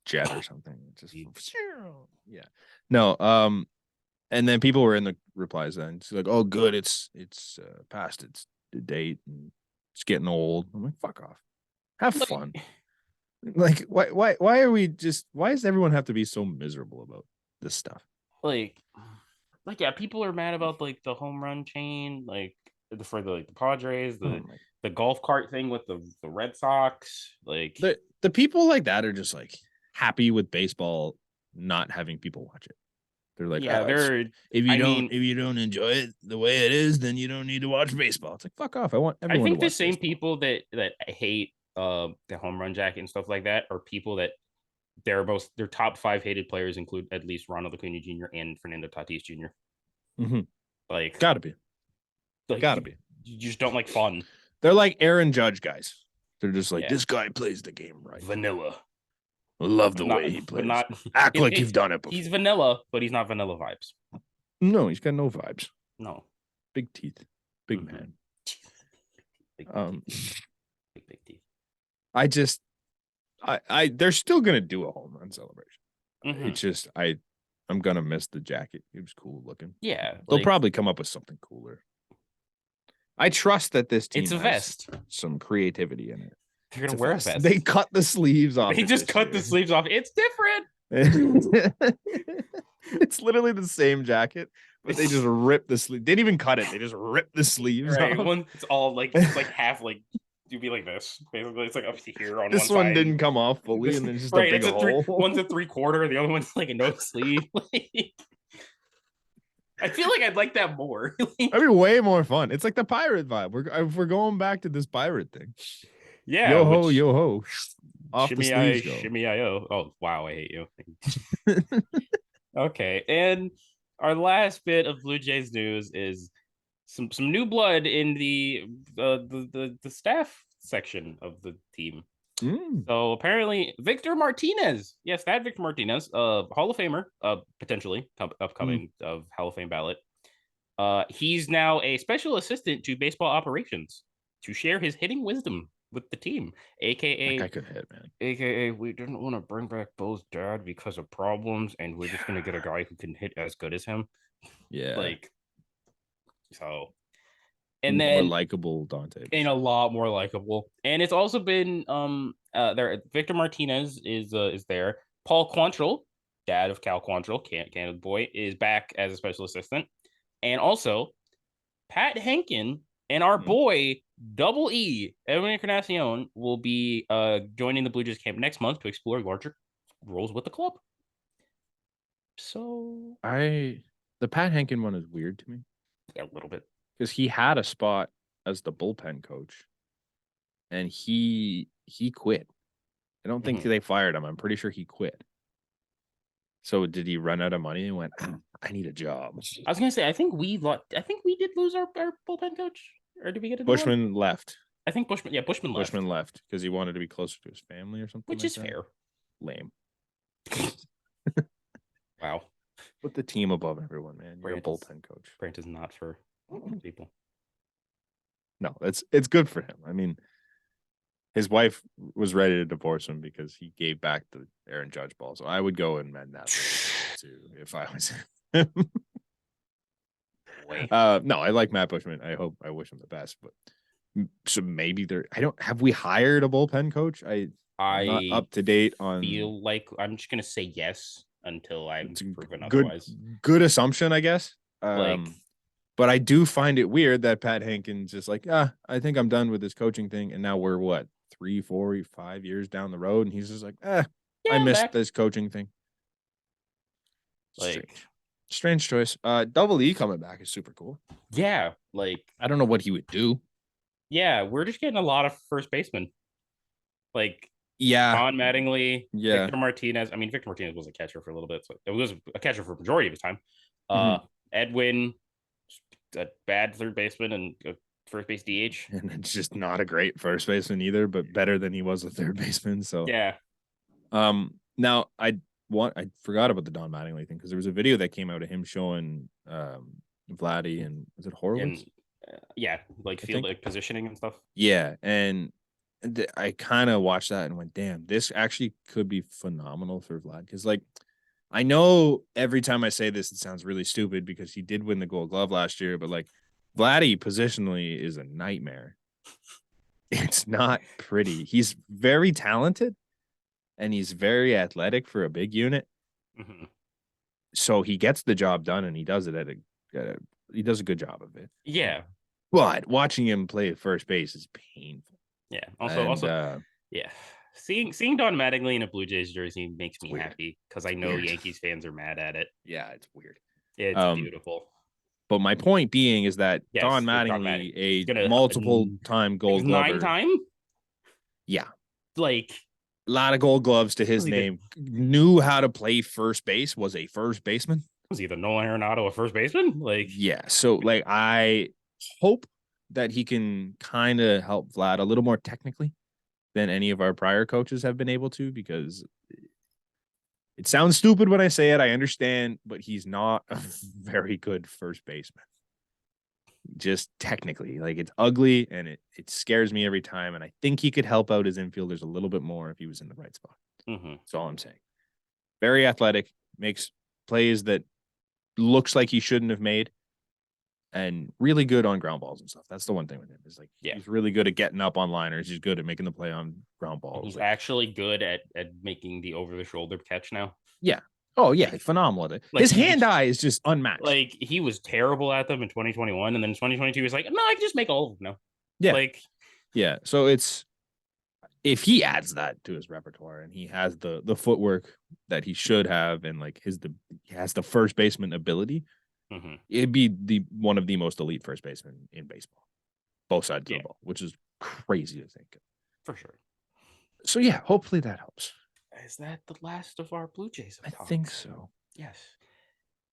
jet or something. Just yeah. No. And then people were in the replies then. It's like, oh, good, it's past its date and it's getting old. I'm like, fuck off. Have fun. Like, why are we just? Why does everyone have to be so miserable about this stuff? Like yeah, people are mad about like the home run chain, like for the Padres, the golf cart thing with the Red Sox. Like the people like that are just like happy with baseball not having people watch it. They're like, yeah, if you don't enjoy it the way it is, then you don't need to watch baseball. It's like, fuck off. I want everyone. I think to watch the same baseball. people that hate the home run jacket and stuff like that are people that their top 5 hated players include at least Ronald Acuna Jr. and Fernando Tatis Jr. Mm-hmm. Like, gotta be. You just don't like fun. They're like Aaron Judge guys. They're just like, this guy plays the game right. Vanilla. I love the way he plays. Not act like you've done it before. He's vanilla, but he's not vanilla vibes. No, he's got no vibes. No. Big teeth. Big man. Big teeth. They're still gonna do a home run celebration. Mm-hmm. It's just I'm gonna miss the jacket. It was cool looking. Yeah. They'll probably come up with something cooler. I trust that this team it's a vest. Some creativity in it. They're gonna wear a vest. They cut the sleeves off. They just cut the sleeves off. It's different. It's literally the same jacket, but they just ripped the sleeve. They didn't even cut it. They just ripped the sleeves off. It's all like it's like half like you'd be like this. Basically, it's like up to here on this one side. Didn't come off fully, and then just a big hole. One's a 3/4, the other one's like a no sleeve. I feel like I'd like that more. That'd be way more fun. It's like the pirate vibe. We're going back to this pirate thing. Yeah. Yo ho, yo ho. Off shimmy the sleeves go. Shimmy I-O. Oh, wow, I hate you. Okay, and our last bit of Blue Jays news is some new blood in the staff section of the team. So apparently Victor Martinez, yes, that Victor Martinez, Hall of Famer, potentially upcoming of Hall of Fame ballot. He's now a special assistant to baseball operations to share his hitting wisdom with the team, aka that guy could hit, man. AKA we didn't want to bring back Bo's dad because of problems, and we're just gonna get a guy who can hit as good as him. Yeah, like so. And more then likable Dante, and a lot more likable. And it's also been there. Victor Martinez is there. Paul Quantrill, dad of Cal Quantrill, Canada boy, is back as a special assistant, and also Pat Henkin and our boy Double E Edwin Encarnacion will be joining the Blue Jays camp next month to explore larger roles with the club. So the Pat Henkin one is weird to me. Yeah, a little bit. Because he had a spot as the bullpen coach, and he quit. I don't think they fired him. I'm pretty sure he quit. So did he run out of money and went, I need a job? I was gonna say, I think we did lose our bullpen coach, or did we get a Bushman left? I think Bushman left. Bushman left because he wanted to be closer to his family or something. Which is fair. Lame. Wow. Put the team above everyone, man. You're a bullpen coach. Brant is not for people. No, it's good for him. I mean, his wife was ready to divorce him because he gave back the Aaron Judge ball. So I would go and mend that too if I was him. No, I like Matt Bushman. I wish him the best, but so maybe have we hired a bullpen coach? I'm not up to date on. Feel like I'm just gonna say yes until I'm proven good, otherwise. Good assumption, I guess. But I do find it weird that Pat Henkin's just like, I think I'm done with this coaching thing, and now we're what 3, 4, 5 years down the road, and he's just like, I missed this coaching thing. Strange choice. Double E coming back is super cool. Yeah, I don't know what he would do. Yeah, we're just getting a lot of first basemen. Don Mattingly, Victor Martinez. I mean, Victor Martinez was a catcher for a little bit, so it was a catcher for a majority of his time. Edwin, a bad third baseman and a first base DH, and it's just not a great first baseman either, but better than he was a third baseman. So yeah. Now I forgot about the Don Mattingly thing because there was a video that came out of him showing Vladdy and was it Horowitz? Yeah, like field like positioning and stuff. Yeah, and I kind of watched that and went, damn, this actually could be phenomenal for Vlad. Because, like, I know every time I say this, it sounds really stupid because he did win the Gold Glove last year, but, like, Vladdy positionally is a nightmare. It's not pretty. He's very talented and he's very athletic for a big unit. Mm-hmm. So he gets the job done and he does it he does a good job of it. Yeah. But watching him play first base is painful. Yeah. Also, yeah. Seeing Don Mattingly in a Blue Jays jersey makes me happy because I know Yankees fans are mad at it. Yeah, it's weird. It's beautiful. But my point being is that Don Mattingly, a multiple-time Gold Glover, 9-time. Yeah, like a lot of Gold Gloves to his name. Knew how to play first base. Was a first baseman. Was either Nolan Arenado a first baseman? Like, yeah. So, like, I hope that he can kind of help Vlad a little more technically than any of our prior coaches have been able to, because it sounds stupid when I say it. I understand, but he's not a very good first baseman. Just technically, like, it's ugly and it scares me every time. And I think he could help out his infielders a little bit more if he was in the right spot. That's all I'm saying. Very athletic, makes plays that looks like he shouldn't have made, and really good on ground balls and stuff. That's the one thing with him is, like, he's really good at getting up on liners. He's good at making the play on ground balls. He's actually good at making the over the shoulder catch now. Yeah. Oh yeah, phenomenal at it. Like, his hand-eye is just unmatched. Like, he was terrible at them in 2021, and then 2022 was like, no, I can just make all of them now. Yeah. Like, yeah. So it's, if he adds that to his repertoire and he has the footwork that he should have, and, like, he has the first baseman ability, it'd be one of the most elite first basemen in baseball, both sides of the ball, which is crazy to think. For sure. So yeah, hopefully that helps. Is that the last of our Blue Jays? I think so. Yes.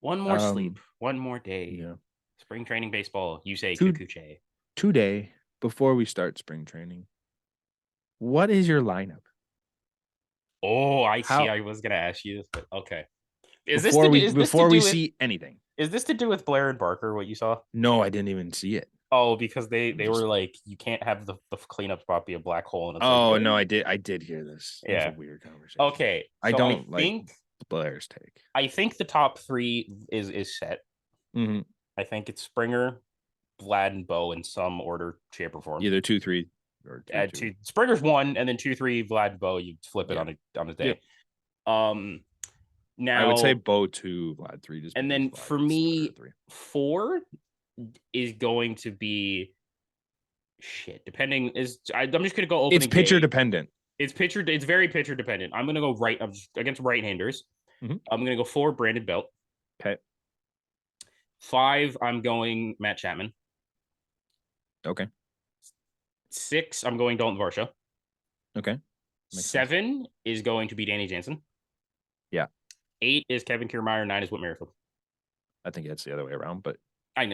One more sleep, one more day. Yeah. Spring training baseball. You say Kukuche. Today, before we start spring training, what is your lineup? Oh, I see. I was gonna ask you this, but okay. Before we see anything? Is this to do with Blair and Barker? What you saw? No, I didn't even see it. Oh, because they were like, you can't have the cleanup spot be a black hole. And it's no, I did hear this. Yeah, it was a weird conversation. Okay, so I don't like Blair's take. I think the top three is set. I think it's Springer, Vlad, and Bo in some order, shape, or form. Either 2, 3, or 2. Springer's 1, and then 2, 3, Vlad, and Bo. You flip it on a day. Now I would say Bo 2, Vlad 3. Just and then for me, 4 is going to be shit. Depending I'm just gonna go opening. It's pitcher dependent. It's very pitcher dependent. I'm gonna go right. I'm just against right-handers. I'm gonna go 4 Brandon Belt. Okay. 5 I'm going Matt Chapman. Okay. 6 I'm going Dalton Varsho. Okay. Makes 7 is going to be Danny Jansen. Yeah. 8 is Kevin Kiermaier. 9 is Whit Merrifield. I think it's the other way around, but I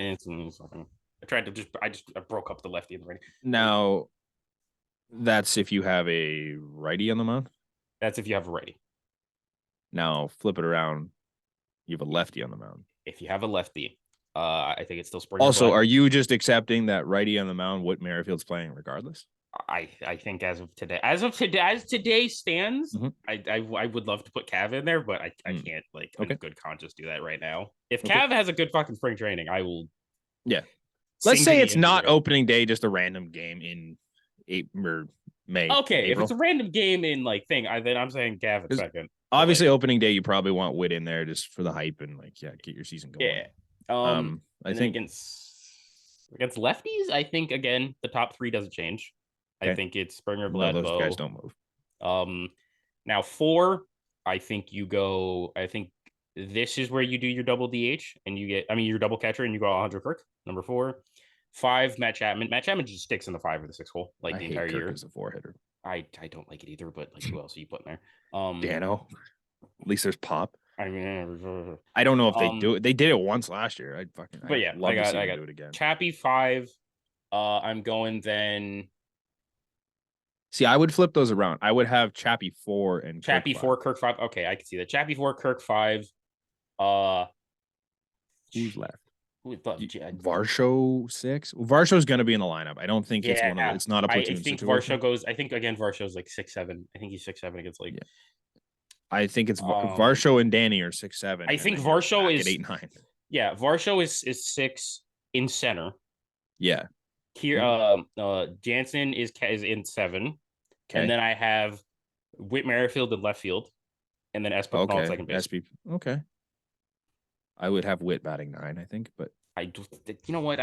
tried to I broke up the lefty and the righty. Now, that's if you have a righty on the mound. That's if you have a righty. Now flip it around. You have a lefty on the mound. If you have a lefty, I think it's still Springer. Also, are you just accepting that righty on the mound, Whit Merrifield's playing regardless? I think as today stands, I would love to put Cav in there, but I can't in good conscience do that right now. If Cav has a good fucking spring training, I will. Yeah. Let's say it's not opening day, just a random game in April or May. Okay, if it's a random game in then I'm saying Cav in second. Obviously, opening day, you probably want Whit in there just for the hype and get your season going. Yeah. I think against lefties, I think again the top 3 doesn't change. Okay. I think it's Springer, Vlad, those guys don't move. Now 4, I think you go. I think this is where you do your double DH and you get. Your double catcher and you go Alejandro Kirk. Number 4, 5 Matt Chapman. Matt Chapman just sticks in the 5 or the 6 hole the entire year. As a 4-hitter. I don't like it either, but who else are you putting there? Dano. At least there's pop. I mean, I don't know if they do it. They did it once last year. I got do it again. Chappie 5. I'm going then. See, I would flip those around. I would have Chappie 4 and Chappie 4, Kirk 5. Okay, I can see that. Chappie 4, Kirk 5. Who's left? Who thought? Varsho 6. Varsho's going to be in the lineup. I don't think it's one of. It's not a platoon I think situation. Varsho goes. I think again Varsho's like 6'7". I think he's 6'7" against like. Yeah. I think it's Varsho and Danny are 6'7". I think Varsho is at 8'9". Yeah, Varsho is 6 in center. Yeah. Here, Jansen is in 7, okay. And then I have Whit Merrifield in left field, and then Espinal at second base. Okay. I would have Whit batting 9, I think, but you know what?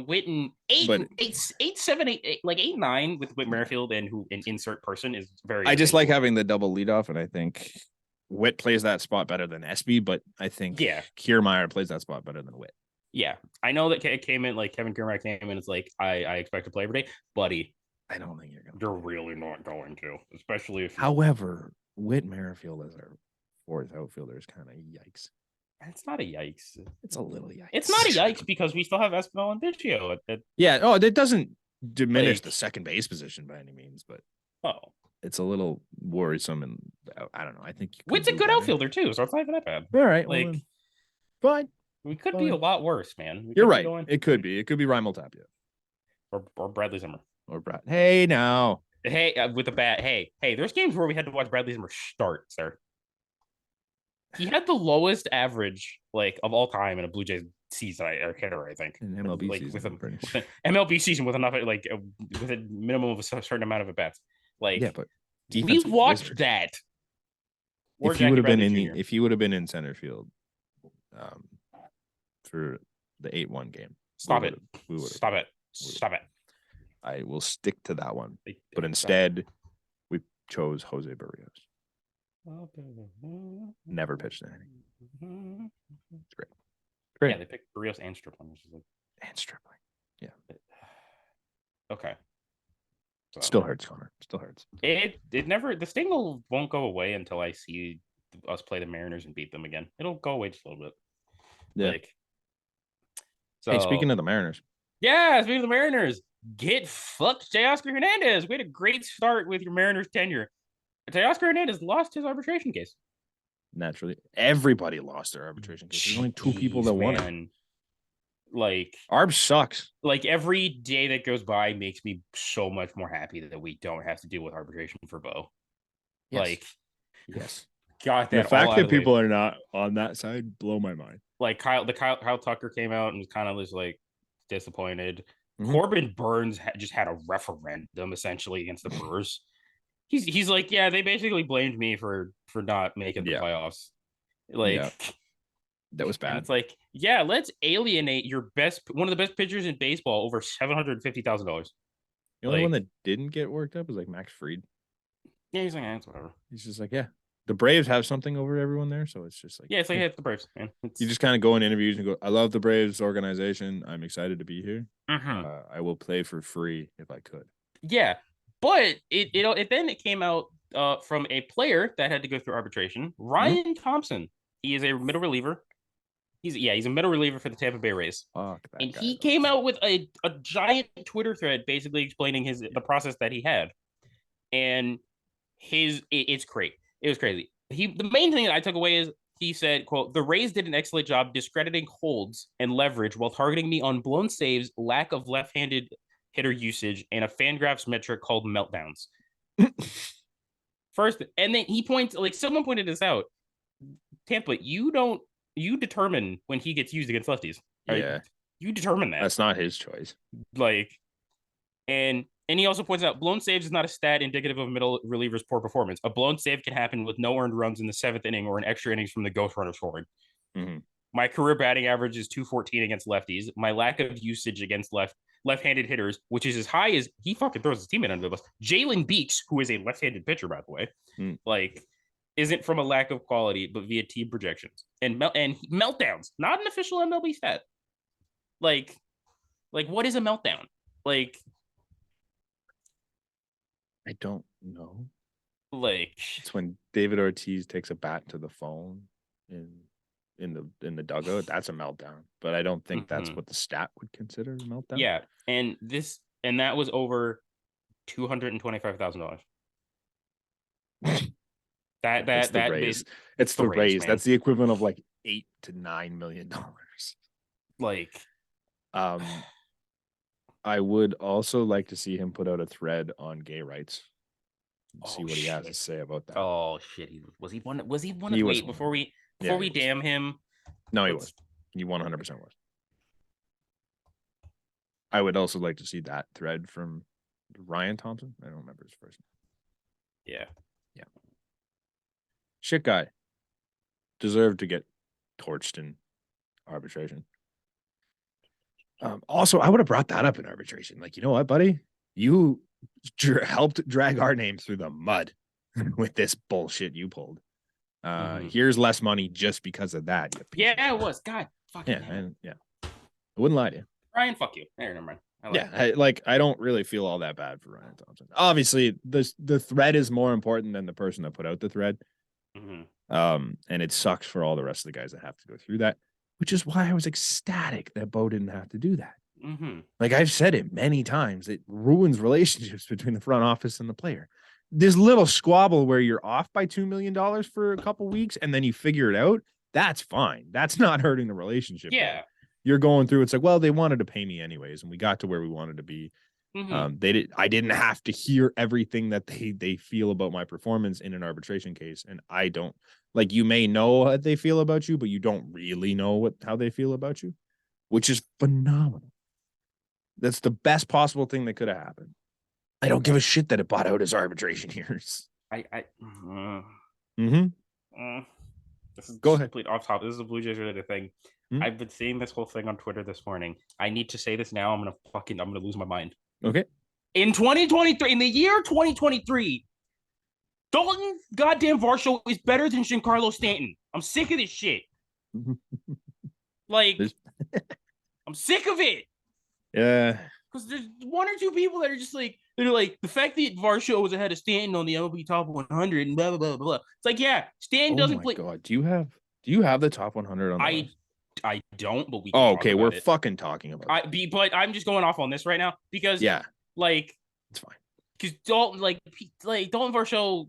Whit and 8, 7, 8, like 8, 9 with Whit Merrifield and who an insert person is very. I just like having the double leadoff, and I think Whit plays that spot better than Espy, but I think Kiermaier plays that spot better than Whit. Yeah, I know that it came in like Kevin Kiermaier came in. It's like I expect to play every day, buddy. I don't think you're going to. You're really not going to, especially if. However, Whit Merrifield as our 4th outfielder is kind of yikes. It's not a yikes. It's a little yikes. It's not a yikes because we still have Espinal and Biggio. Yeah. Oh, that doesn't diminish the second base position by any means, but it's a little worrisome. And I don't know. I think Whit's a good outfielder too, so it's not even that bad. All right. But we could be a lot worse, man. You're right. It could be. It could be Raimel Tapia or Bradley Zimmer or Brad. Hey, now. Hey, with a bat. Hey. There's games where we had to watch Bradley Zimmer start, sir. He had the lowest average of all time in a Blue Jays season or hitter, I think. An MLB season. With an MLB season with enough with a minimum of a certain amount of at bats. Yeah, but we watched that. If he would have been in center field, for the 8-1 game. Stop it. I will stick to that one. But instead, we chose Jose Barrios. Never pitched anything. It's great. Yeah, they picked Barrios and Stripling. And Stripling. Yeah. Okay. So, still hurts, Connor. Still hurts. It never. The sting won't go away until I see us play the Mariners and beat them again. It'll go away just a little bit. Yeah. Hey, speaking of the Mariners. Yeah, speaking of the Mariners, get fucked, Teoscar Hernandez. We had a great start with your Mariners tenure. Teoscar Hernandez lost his arbitration case. Naturally. Everybody lost their arbitration case. There's only 2 people that won it. Arb sucks. Every day that goes by makes me so much more happy that we don't have to deal with arbitration for Bo. Yes. Yes. Got that. The fact that people are not on that side blow my mind. Kyle Tucker came out and was kind of just disappointed. Mm-hmm. Corbin Burns just had a referendum essentially against the Brewers. He's like, yeah, they basically blamed me for not making the playoffs. That was bad. It's let's alienate one of the best pitchers in baseball over $750,000. The only one that didn't get worked up was Max Fried. Yeah, he's it's whatever. He's just the Braves have something over everyone there, so it's just it's it's the Braves, man. You just kind of go in interviews and go, I love the Braves organization. I'm excited to be here. Mm-hmm. I will play for free if I could. Yeah, but it came out from a player that had to go through arbitration. Ryan Thompson. He is a middle reliever. He's a middle reliever for the Tampa Bay Rays. And he came out with a giant Twitter thread basically explaining the process that he had. And it's great. It was crazy. The main thing that I took away is he said, quote, "The Rays did an excellent job discrediting holds and leverage while targeting me on blown saves, lack of left-handed hitter usage, and a Fangraphs metric called meltdowns." First, and then he points, someone pointed this out. Tampa, you determine when he gets used against lefties. Right? Yeah. You determine that. That's not his choice. And he also points out blown saves is not a stat indicative of a middle reliever's poor performance. A blown save can happen with no earned runs in the 7th inning or an extra innings from the ghost runner scoring. Mm-hmm. My career batting average is .214 against lefties. My lack of usage against left-handed hitters, which is as high as he fucking throws his teammate under the bus. Jalen Beeks, who is a left-handed pitcher, by the way, isn't from a lack of quality, but via team projections and meltdowns. Not an official MLB stat. What is a meltdown? I don't know. It's when David Ortiz takes a bat to the phone in the dugout. That's a meltdown. But I don't think that's what the stat would consider a meltdown. Yeah, and that was over $225,000. It's the Rays. It's the Rays. That's the equivalent of $8 to $9 million. Like, I would also like to see him put out a thread on gay rights. See what he has to say about that. Oh shit! Was he one? He wait, was before we was. damn him. No, he was. He 100% was. I would also like to see that thread from Ryan Thompson. I don't remember his first name. Yeah. Shit guy. Deserved to get torched in arbitration. Also, I would have brought that up in arbitration. Like, you know what, buddy? You helped drag our name through the mud with this bullshit you pulled. Here's less money just because of that. Yeah, it was. God fucking I wouldn't lie to you. Ryan, fuck you. Never mind. I don't really feel all that bad for Ryan Thompson. Obviously, the thread is more important than the person that put out the thread. And it sucks for all the rest of the guys that have to go through that, which is why I was ecstatic that Bo didn't have to do that. Like I've said it many times, it ruins relationships between the front office and the player. This little squabble where you're off by $2 million for a couple weeks and then you figure it out, that's fine. That's not hurting the relationship. Yeah. You're going through, it's like, well, they wanted to pay me anyways, and we got to where we wanted to be. I didn't have to hear everything that they feel about my performance in an arbitration case, and I don't. Like, you may know how they feel about you, but you don't really know how they feel about you, which is phenomenal. That's the best possible thing that could have happened. I don't give a shit that it bought out his arbitration years. This is go ahead. Complete off topic. This is a Blue Jays related thing. I've been seeing this whole thing on Twitter this morning. I need to say this now. I'm gonna lose my mind. Okay. In 2023, in the year 2023, Dalton goddamn Varsho is better than Giancarlo Stanton. I'm sick of this shit. Like, I'm sick of it. Yeah. Because there's one or two people that are just like, they're like, the fact that Varsho was ahead of Stanton on the MLB top 100 and blah, blah, blah, blah. It's like, yeah, Stanton doesn't play. Oh my God. Do you have the top 100 on the list? I don't, but we can okay, we're fucking talking about but I'm just going off on this right now because like it's fine. Because Dalton Dalton Varsho,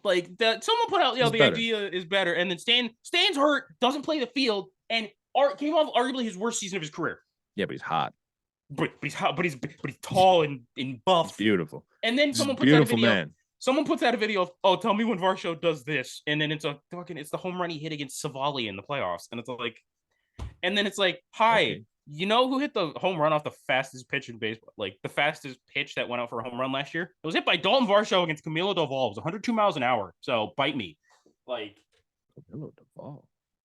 like that someone put out, the idea is better, and then Stan's hurt, doesn't play the field, and came off arguably his worst season of his career. Yeah, but he's hot. But he's hot, but he's tall and buff. He's beautiful. And then someone puts out a video. Man. Someone puts out a video of, oh, tell me when Varsho does this, and then it's the home run he hit against Savali in the playoffs, and it's like. And then it's like, hi, you know who hit the home run off the fastest pitch in baseball? Like the fastest pitch that went out for a home run last year? It was hit by Dalton Varsho against Camilo Doval. It was 102 miles an hour. So bite me. Like Camilo Doval.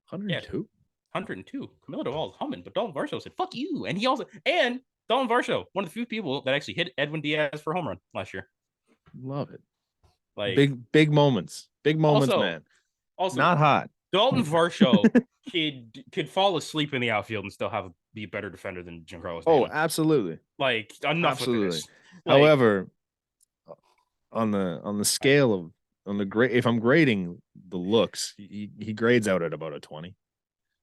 102? 102. Camilo Doval is humming, but Dalton Varsho said, fuck you. And Dalton Varsho, one of the few people that actually hit Edwin Diaz for a home run last year. Love it. Like big moments. Big moments, man. Also not hot. Dalton Varsho could fall asleep in the outfield and still be a better defender than Giancarlo Stanton. Oh, absolutely. Like enough with this. Like, however, on the scale of if I'm grading the looks, he grades out at about a 20.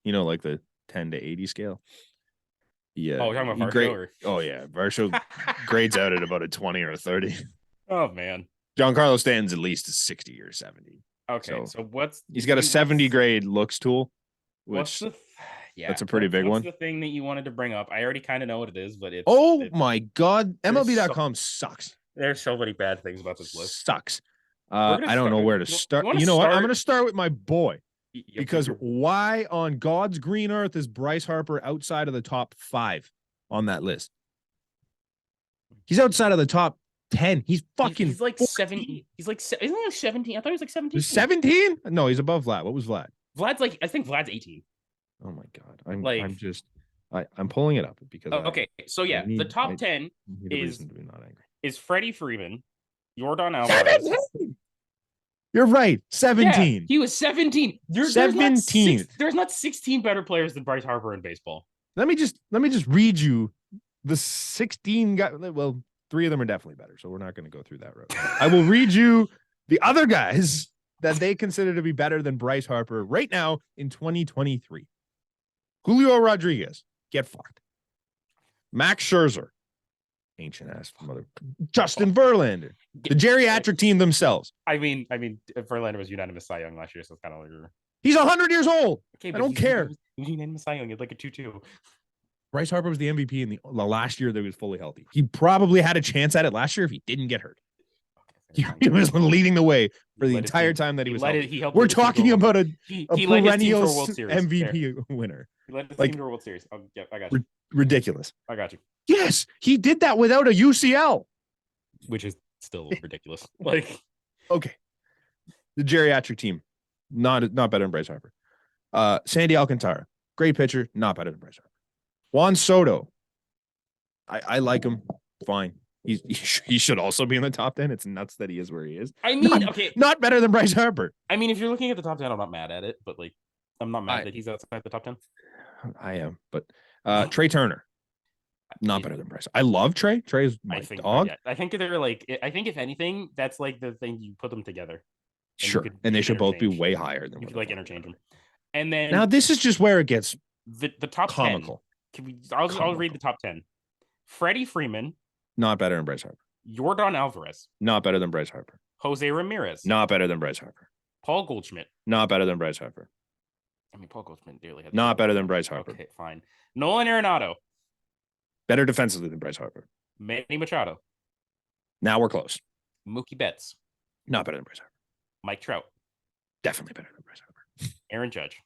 You know, like the 10 to 80 scale. Yeah. Oh, you're talking about Varsho? Oh yeah, Varsho grades out at about a 20 or a 30. Oh man. Giancarlo Stanton's at least a 60 or 70. Okay, so he's got a 70 grade looks tool, which that's a pretty big one. What's the thing that you wanted to bring up? I already kind of know what it is, but my God, MLB.com sucks. There's so many bad things about this list. Sucks. I don't know where to start. You know what? I'm going to start with my boy because why on God's green earth is Bryce Harper outside of the top 5 on that list? He's outside of the top 10. He's fucking. He's like 17. Isn't he like 17? I thought he was like 17. 17? No, he's above Vlad. What was Vlad? I think Vlad's 18. Oh my God. I'm pulling it up because. Okay. So yeah, the top 10 is Freddie Freeman, Yordan Alvarez. You're right. 17. Yeah, he was 17. 17. There's not 16 better players than Bryce Harper in baseball. Let me just read you the 16 guys. Well, 3 of them are definitely better, so we're not going to go through that road. I will read you the other guys that they consider to be better than Bryce Harper right now in 2023. Julio Rodriguez, get fucked. Max Scherzer, ancient ass mother. Justin Verlander, the geriatric team themselves. I mean, Verlander was unanimous Cy Young last year, so it's kind of like. He's 100 years old. Okay, I don't care. He was unanimous Cy Young. He had like a 2-2. Bryce Harper was the MVP in the last year that he was fully healthy. He probably had a chance at it last year if he didn't get hurt. He was leading the way for the entire time that he was healthy. We're talking about a perennial MVP winner. He led his team to a World Series. Yeah, I got you. Ridiculous. I got you. Yes, he did that without a UCL, which is still ridiculous. Like, okay, the geriatric team, not better than Bryce Harper. Sandy Alcantara, great pitcher, not better than Bryce Harper. Juan Soto, I like him, fine. He should also be in the top 10. It's nuts that he is where he is. I mean, not better than Bryce Harper. I mean, if you're looking at the top 10, I'm not mad at it, but like, I'm not mad that he's outside the top 10. I am, but Trey Turner, not better than Bryce. I love Trey. Trey is my dog. I think they're like, I think if anything, that's like the thing you put them together. Sure, and they should both be way higher than you could like interchange them. And then now this is just where it gets the top comical. 10. I'll read the top 10. Freddie Freeman, not better than Bryce Harper. Yordan Alvarez, not better than Bryce Harper. Jose Ramirez, not better than Bryce Harper. Paul Goldschmidt, not better than Bryce Harper. I mean, Paul Goldschmidt dearly had not better than Bryce Harper. Okay, fine. Nolan Arenado, better defensively than Bryce Harper. Manny Machado. Now we're close. Mookie Betts, not better than Bryce Harper. Mike Trout, definitely better than Bryce Harper. Aaron Judge.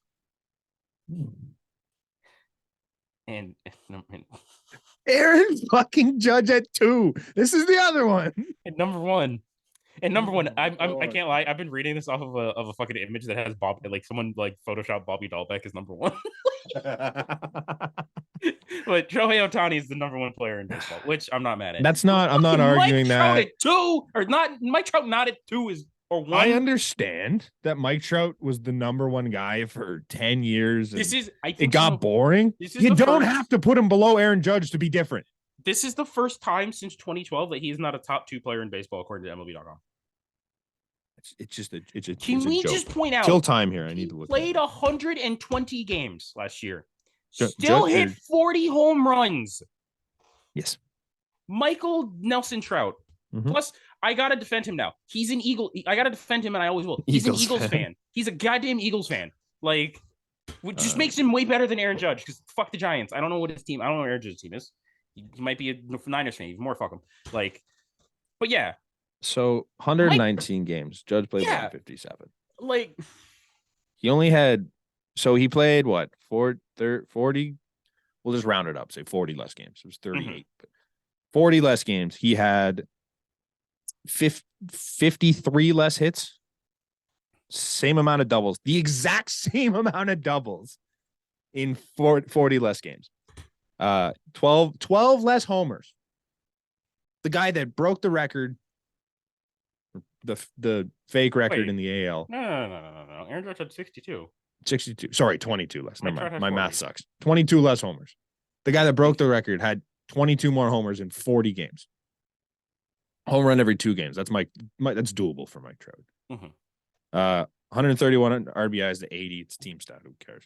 And Aaron fucking Judge at 2. This is the other one. And number one, I can't lie. I've been reading this off of a fucking image that has Bob, like someone like Photoshopped Bobby Dahlbeck as number 1. But Shohei Ohtani is the number 1 player in baseball, which I'm not mad at. I'm not arguing that. Trout at 2 or not? Mike Trout not at 2 is. Or 1. I understand that Mike Trout was the number 1 guy for 10 years. It got boring. You don't have to put him below Aaron Judge to be different. This is the first time since 2012 that he's not a top 2 player in baseball, according to MLB.com. It's just a Can we just point out? Till time here. I need to look. Played 120 games last year. Still hit 40 home runs. Yes. Michael Nelson Trout. Mm-hmm. Plus, I gotta defend him now. He's an Eagle. I gotta defend him, and I always will. He's an Eagles fan. He's a goddamn Eagles fan. Like, which just makes him way better than Aaron Judge. Because fuck the Giants. I don't know what his team. I don't know what Aaron Judge's team is. He might be a Niners fan. Even more fuck him. Like, but yeah. So 119 games. Judge played 157. Like, he only had. So he played what? 40. We'll just round it up. Say 40 less games. It was 38. Mm-hmm. But 40 less games. He had 53 less hits, same amount of doubles, the exact same amount of doubles in 40 less games. 12 less homers. The guy that broke the record, the fake record in the AL. No. Aaron Judge had 62. 62. Sorry, 22 less. Never mind. My math sucks. 22 less homers. The guy that broke the record had 22 more homers in 40 games. Home run every 2 games. That's that's doable for Mike Trout. Mm-hmm. 131 RBIs to 80. It's team stat. Who cares?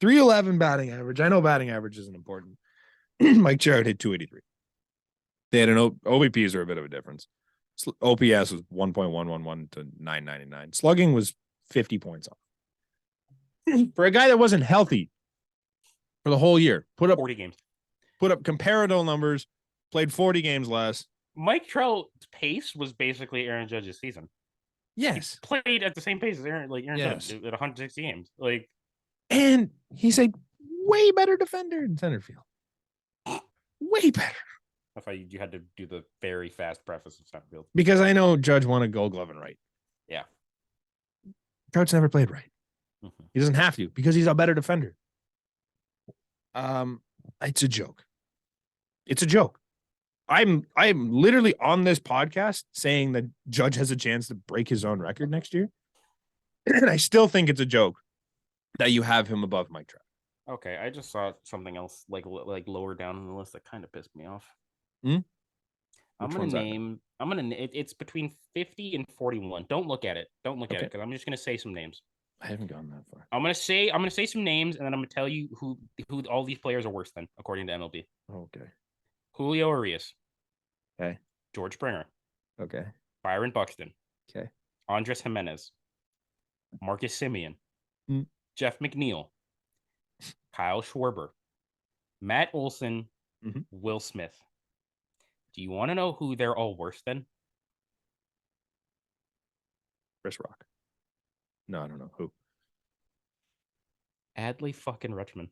311 batting average. I know batting average isn't important. Mike Trout hit 283. They had an OBPs are a bit of a difference. OPS was 1.111 to 999. Slugging was 50 points off. For a guy that wasn't healthy for the whole year, put up 40 games. Put up comparable numbers, played 40 games less. Mike Trout's pace was basically Aaron Judge's season. Yes. He played at the same pace as Aaron Judge at 160 games. Like, and he's a way better defender in center field. Way better. I thought you had to do the very fast preface of center field. Because I know Judge won a Gold Glove and right. Yeah. Trout's never played right. Mm-hmm. He doesn't have to because he's a better defender. It's a joke. It's a joke. I'm literally on this podcast saying that Judge has a chance to break his own record next year. And I still think it's a joke that you have him above Mike Trout. Okay, I just saw something else like lower down on the list that kind of pissed me off. It's between 50 and 41. Don't look at it. Don't look at it because I'm just gonna say some names. I haven't gone that far. I'm gonna say some names and then I'm gonna tell you who all these players are worse than according to MLB. Okay. Julio Urias. Okay. George Springer. Okay. Byron Buxton. Okay. Andres Jimenez, Marcus Semien, Jeff McNeil, Kyle Schwarber, Matt Olson, Will Smith. Do you want to know who they're all worse than? Chris Rock. No, I don't know who. Adley fucking Rutschman.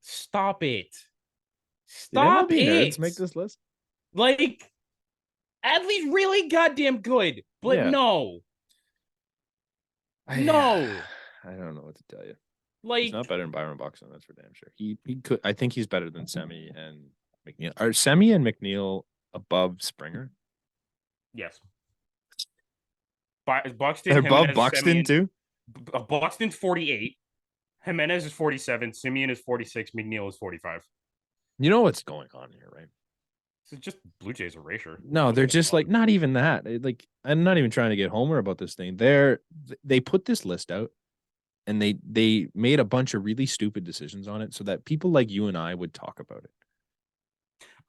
Stop it. Stop Did MLB it. Nerds make this list? Like, Adley's really goddamn good, but no. I don't know what to tell you. Like, he's not better than Byron Buxton, that's for damn sure. He could. I think he's better than Semi and McNeil. Are Semi and McNeil above Springer? Yes. Buxton. They're above Jimenez, Buxton Semien, too. Buxton's 48. Jimenez is 47. Semien is 46. McNeil is 45. You know what's going on here, right? It's just Blue Jays erasure. No, they're just like not even that. Like, I'm not even trying to get Homer about this thing. They put this list out and they made a bunch of really stupid decisions on it so that people like you and I would talk about it.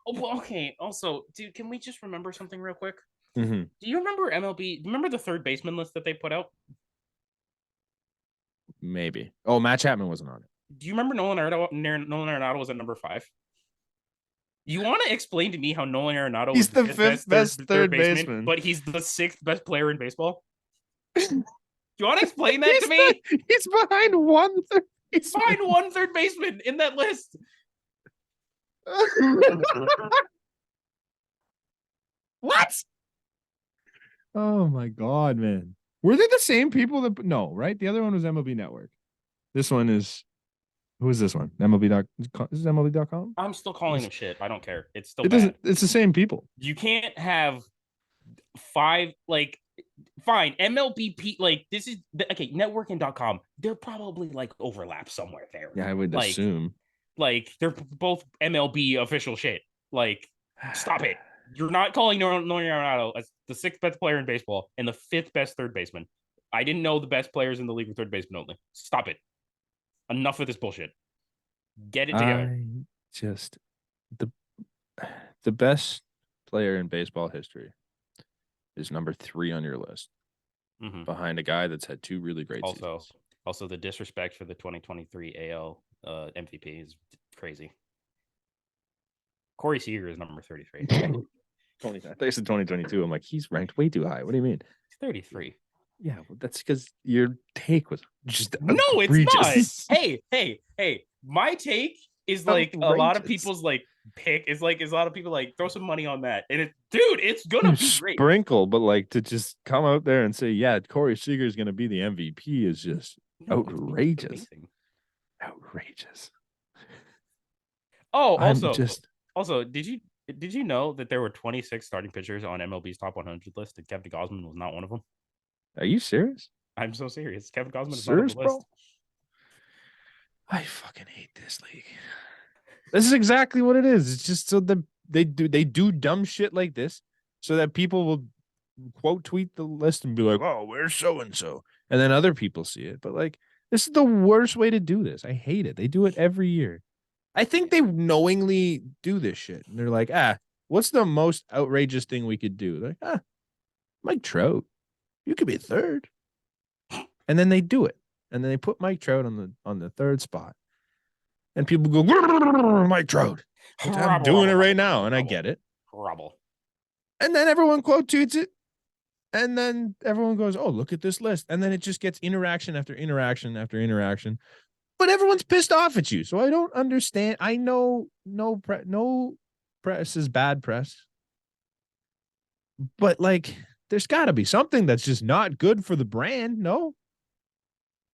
Oh, well, okay. Also, dude, can we just remember something real quick? Mm-hmm. Do you remember MLB? Remember the third baseman list that they put out? Maybe. Oh, Matt Chapman wasn't on it. Do you remember Nolan Arenado was at number 5? You want to explain to me how Nolan Arenado is the fifth best third baseman, but he's the 6th best player in baseball? Do you want to explain that to me? He's behind one third. He's behind one third baseman in that list. What? Oh my god, man. Were they the same people that no, right? The other one was MLB Network. This one is who is this one? Is this MLB.com? I'm still calling them shit. I don't care. It's still it's the same people. You can't have 5 like fine MLBP like this is okay, networking.com. They're probably like overlap somewhere there. Yeah, I would assume. Like they're both MLB official shit. Like stop it. You're not calling Nolan Arenado as the 6th best player in baseball and the 5th best third baseman. I didn't know the best players in the league were third baseman only. Stop it. Enough of this bullshit. Get it together. The best player in baseball history is number 3 on your list, behind a guy that's had 2 really great seasons. Also, the disrespect for the 2023 AL MVP is crazy. Corey Seager is number 33. I thought you said 2022. I'm like, he's ranked way too high. What do you mean? He's 33. Yeah, well, that's because your take was just no, it's not. Hey. My take is like outrageous. A lot of people's like pick is like a lot of people like throw some money on that, and it's gonna be great. Sprinkle, but like to just come out there and say, yeah, Corey Seager is gonna be the MVP is just outrageous. Outrageous. Oh, also, did you know that there were 26 starting pitchers on MLB's top 100 list, and Kevin Gausman was not one of them? Are you serious? I'm so serious. Kevin Gausman is not on the list. Bro? I fucking hate this league. This is exactly what it is. It's just so that they do dumb shit like this so that people will quote tweet the list and be like, oh, where's so and so? And then other people see it. But like, this is the worst way to do this. I hate it. They do it every year. I think they knowingly do this shit. And they're like, what's the most outrageous thing we could do? They're like, Mike Trout. You could be 3rd. And then they do it. And then they put Mike Trout on the 3rd spot. And people go, Mike Trout. I'm doing it right now. And I get it. And then everyone quote tweets it. And then everyone goes, oh, look at this list. And then it just gets interaction after interaction after interaction. But everyone's pissed off at you. So I don't understand. I know no press is bad press. But like, there's got to be something that's just not good for the brand. No.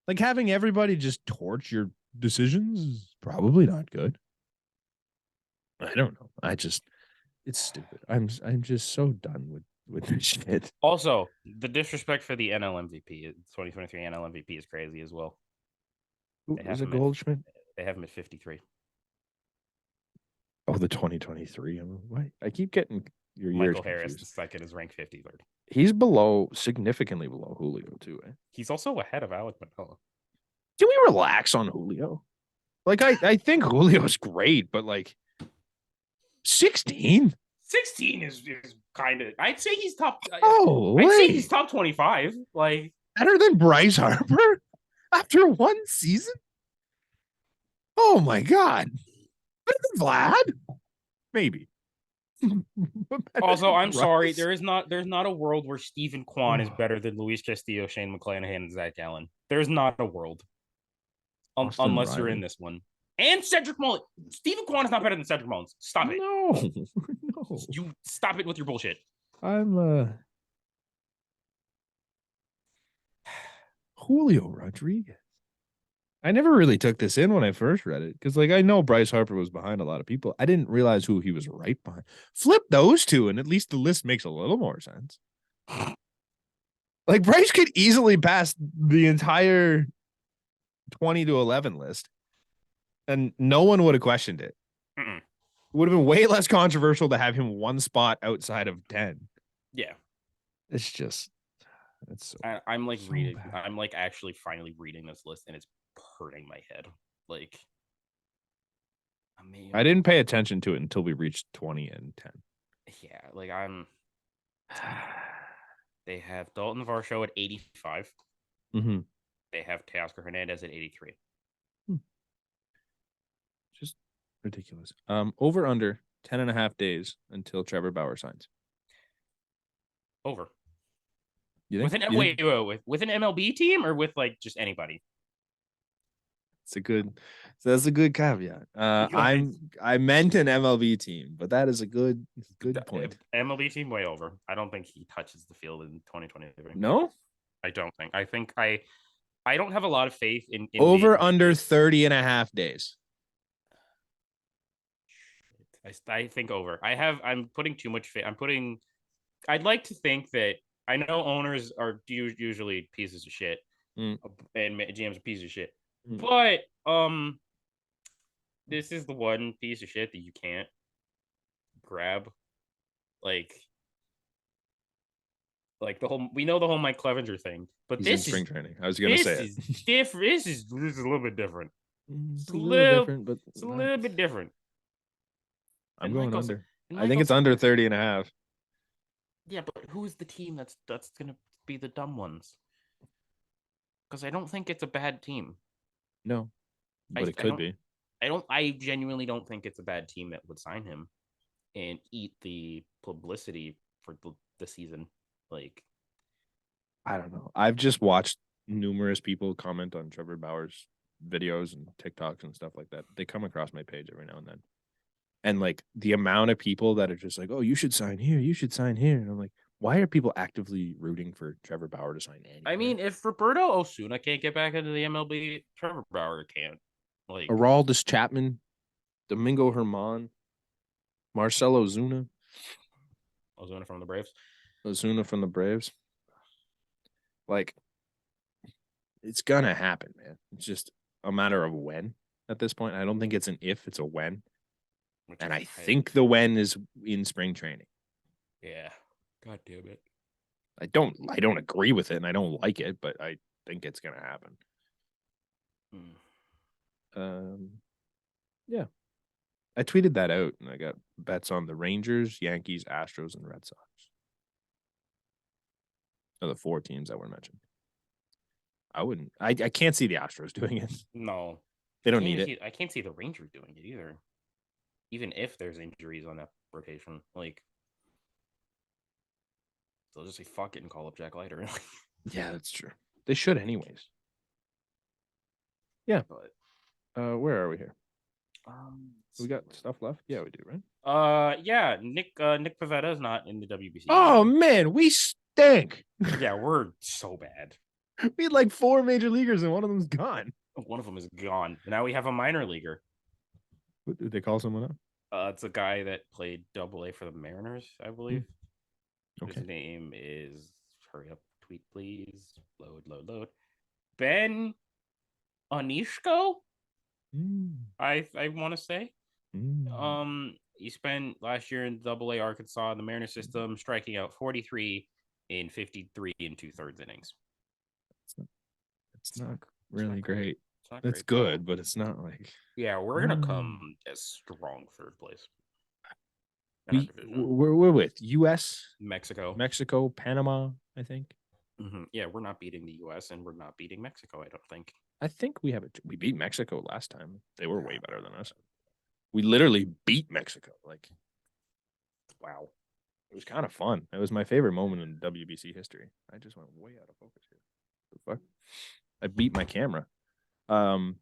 Like having everybody just torch your decisions is probably not good. I don't know. It's stupid. I'm just so done with this shit. Also, the disrespect for the NL MVP, 2023 NL MVP is crazy as well. Is it Goldschmidt? They have him at 53. Oh, the 2023. What? I keep getting your years Michael Harris, confused. the 2nd, is ranked 53rd. He's significantly below Julio too. He's also ahead of Alec Manoah. Can we relax on Julio? Like I think Julio's great, but like 16? 16 is kind of. I'd say he's top. Oh, I'd say he's top 25. Like better than Bryce Harper after one season. Oh my god, better than Vlad? Maybe. Also, I'm sorry. There's not a world where Stephen Kwan is better than Luis Castillo, Shane McClanahan, and Zach Allen. There's not a world. Unless you're in this one. And Cedric Mullins. Stephen Kwan is not better than Cedric Mullins. Stop it. No. You stop it with your bullshit. I'm Julio Rodriguez. I never really took this in when I first read it because, like, I know Bryce Harper was behind a lot of people. I didn't realize who he was right behind. Flip those two, and at least the list makes a little more sense. Like, Bryce could easily pass the entire 20 to 11 list, and no one would have questioned it. It would have been way less controversial to have him one spot outside of 10. Yeah. It's just, it's so, I'm like so reading. Bad. I'm like actually finally reading this list, and it's hurting my head. Like, I mean, I didn't pay attention to it until we reached 20 and 10. Yeah, like they have Dalton Varsho at 85. Mm-hmm. They have Teoscar Hernandez at 83. Just ridiculous. Over under 10 and a half days until Trevor Bauer signs. Over. You think? With an MLB team or with like just anybody? That's a good caveat. I meant an MLB team, but that is a good point. MLB team way over. I don't think he touches the field in 2023. No? I don't think. I think I don't have a lot of faith in over under 30 and a half days. I think over. I'm putting too much faith. I'd like to think that I know owners are usually pieces of shit and GMs are pieces of shit. But this is the one piece of shit that you can't grab. Like the whole we know the whole Mike Clevenger thing, but he's this in spring training. I was gonna say it. Different. This is a little bit different. It's a little different, but it's a little bit different. I'm going under. I think it's under 30 and a half. Yeah, but who's the team that's gonna be the dumb ones? Because I don't think it's a bad team. No, but it could be. I genuinely don't think it's a bad team that would sign him and eat the publicity for the season. Like, I don't know. I've just watched numerous people comment on Trevor Bauer's videos and TikToks and stuff like that. They come across my page every now and then. And like the amount of people that are just like, oh, you should sign here. You should sign here. And I'm like, why are people actively rooting for Trevor Bauer to sign anywhere? I mean, if Roberto Osuna can't get back into the MLB, Trevor Bauer can't. Like Aroldis Chapman, Domingo Germán, Marcell Ozuna. Ozuna from the Braves. Like, it's gonna happen, man. It's just a matter of when at this point. I don't think it's an if, it's a when. And I think the when is in spring training. Yeah. God damn it. I don't agree with it and I don't like it, but I think it's gonna happen. Yeah. I tweeted that out and I got bets on the Rangers, Yankees, Astros, and Red Sox. Are the 4 teams that were mentioned. I can't see the Astros doing it. No. They don't need it. I can't see the Rangers doing it either. Even if there's injuries on that rotation. Like, they'll just say fuck it and call up Jack Leiter. Yeah, that's true. They should anyways. Yeah. But where are we here? We got stuff left? Yeah, we do, right? Yeah, Nick Pivetta is not in the WBC. Oh man, we stink. Yeah, we're so bad. We had like 4 major leaguers and one of them's gone. One of them is gone. Now we have a minor leaguer. Did they call someone up? It's a guy that played AA for the Mariners, I believe. Okay. His name is, hurry up, tweet please. Load. Ben Onishko? I want to say. He spent last year in AA Arkansas in the Mariners system, striking out 43 in 53 and 2/3 innings. It's not really great. It's good, but it's not like. Yeah, we're gonna come as strong 3rd place. We're with U.S., Mexico, Panama, I think. Yeah, we're not beating the U.S. and we're not beating Mexico, I don't think. I think we beat Mexico last time. They were way better than us. We literally beat Mexico. Like, wow. It was kind of fun. It was my favorite moment in WBC history. I just went way out of focus here. The fuck? I beat my camera. I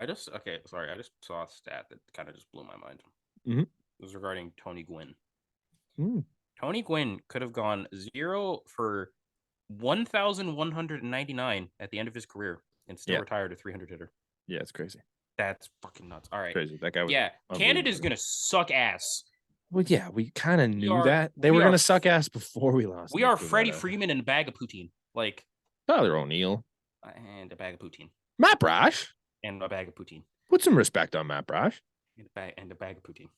just saw a stat that kind of just blew my mind. Mm-hmm. It was regarding Tony Gwynn. Mm. Tony Gwynn could have gone 0 for 1,199 at the end of his career and still retired a 300 hitter. Yeah, it's crazy. That's fucking nuts. All right. Crazy. That guy was Canada's going to suck ass. Well, yeah, we kind of knew that. They were going to suck ass before we lost. We are Freddie Freeman and a bag of poutine. Like Tyler O'Neill. And a bag of poutine. Matt Brash. And a bag of poutine. Put some respect on Matt Brash. And a bag of poutine.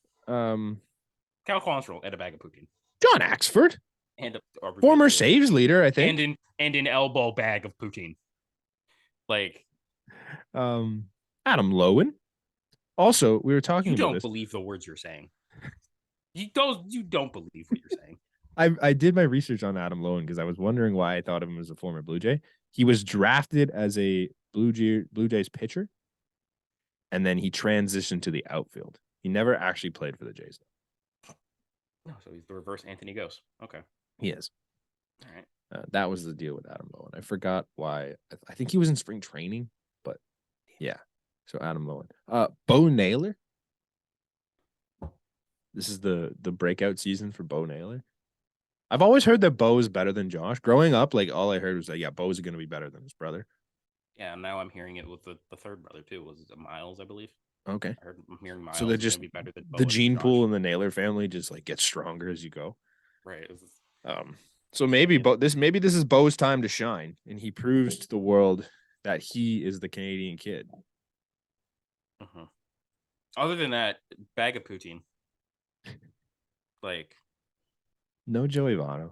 Cal Quantrill and a bag of poutine. John Axford. And a former saves leader, I think. And an elbow bag of poutine. Like Adam Lowen. Also, we were talking about this. You don't believe the words you're saying. You don't believe what you're saying. I did my research on Adam Lowen because I was wondering why I thought of him as a former Blue Jay. He was drafted as a Blue Jays pitcher, and then he transitioned to the outfield. He never actually played for the Jays. No, so he's the reverse Anthony Ghost. Okay. He is. All right. That was the deal with Adam Lowen. I forgot why. I think he was in spring training, but yeah. So Adam Lowen. Bo Naylor. This is the breakout season for Bo Naylor. I've always heard that Bo is better than Josh. Growing up, like all I heard was that Bo is going to be better than his brother. Yeah, now I'm hearing it with the third brother too. Was it Miles, I believe? Okay. I'm hearing Miles. So they're just be better than Bo the gene pool in the Naylor family just like gets stronger as you go. Right. So maybe this is Bo's time to shine, and he proves to the world that he is the Canadian kid. Other than that, bag of poutine. Like, no Joey Votto.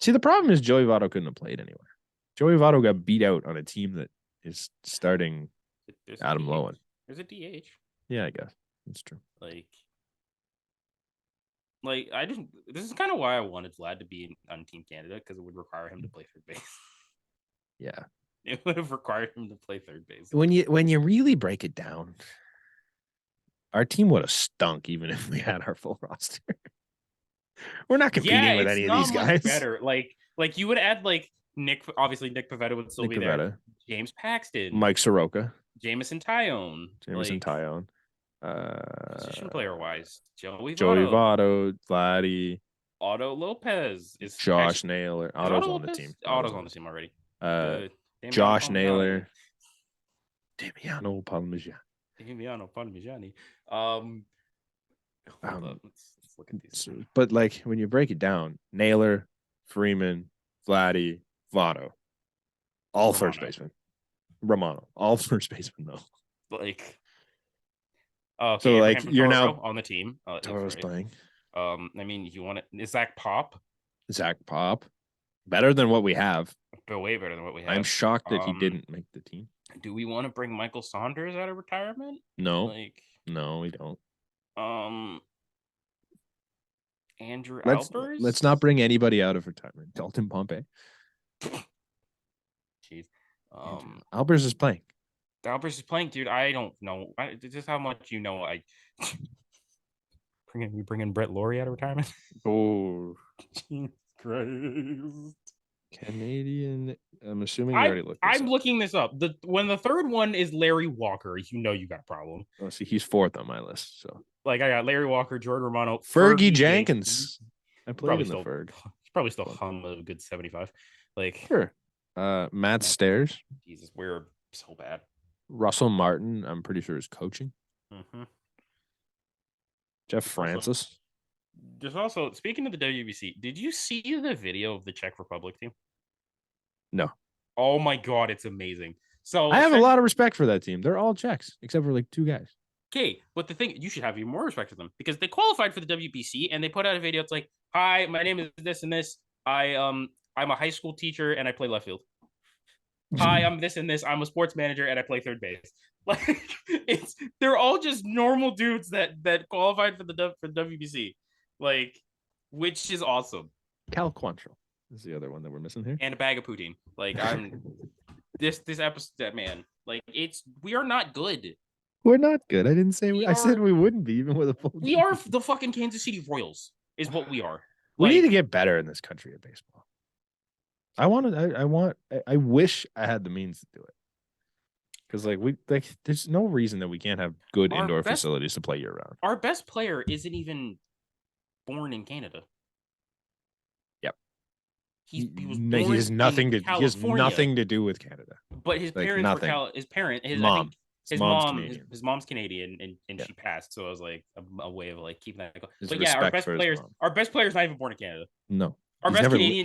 See, the problem is Joey Votto couldn't have played anywhere. Joey Votto got beat out on a team that is starting Adam Lowen. There's a DH. Yeah, I guess that's true. This is kind of why I wanted Vlad to be on Team Canada, because it would require him to play third base. Yeah. It would have required him to play third base. When you really break it down, our team would have stunk even if we had our full roster. We're not competing with any of these guys. Better. Like you would add Nick Pivetta would still be there. James Paxton, Mike Soroka, Jamison Tyone. Position player wise, Joey Votto, Vladdy, Otto Lopez is Josh Naylor. Otto's on the team. Otto's on the team already. Josh Naylor, Damiano Palmigiani. Let's look at these. But when you break it down, Naylor, Freeman, Vladdy, Votto, all first basemen. Romano, all first basemen though. So you're now on the team. Toro's playing. I mean, you want it? Is Zach Pop? Better than what we have. But way better than what we have. I'm shocked that he didn't make the team. Do we want to bring Michael Saunders out of retirement? No. No, we don't. Andrew Albers? Let's not bring anybody out of retirement. Dalton Pompey. Jeez. Albers is playing. Dude. I don't know. This is how much you know. We bring in Brett Laurie out of retirement. Oh, Jesus Christ! Canadian. I'm assuming you already looked. I'm looking this up. When the third one is Larry Walker, you got a problem. Oh, see, he's fourth on my list. So I got Larry Walker, Jordan Romano, Fergie Jenkins. I played in the Ferg. He's probably still hung a good 75. Sure. Matt Stairs. Jesus, we're so bad. Russell Martin, I'm pretty sure is coaching. Jeff Francis. There's also, speaking of the WBC, did you see the video of the Czech Republic team? No. Oh my God, it's amazing. So I have a lot of respect for that team. They're all Czechs, except for 2 guys. Okay, but the thing, you should have even more respect for them because they qualified for the WBC and they put out a video. It's like, hi, my name is this and this. I'm a high school teacher and I play left field. Hi, I'm this and this. I'm a sports manager and I play third base. Like they're all just normal dudes that qualified for the WBC, like, which is awesome. Cal Quantrill is the other one that we're missing here, and a bag of poutine. Like I'm this episode, man. Like we are not good. We're not good. I didn't say I said we wouldn't be even with a full. We are the fucking Kansas City Royals, is what we are. We need to get better in this country at baseball. I wish I had the means to do it. Because there's no reason that we can't have good indoor facilities to play year round. Our best player isn't even born in Canada. Yep. He was born he has nothing in to he has nothing to do with Canada. But his parents nothing. were his mom's Canadian, and she passed, so I was like a way of like keeping that going. But yeah, our best player's not even born in Canada. No.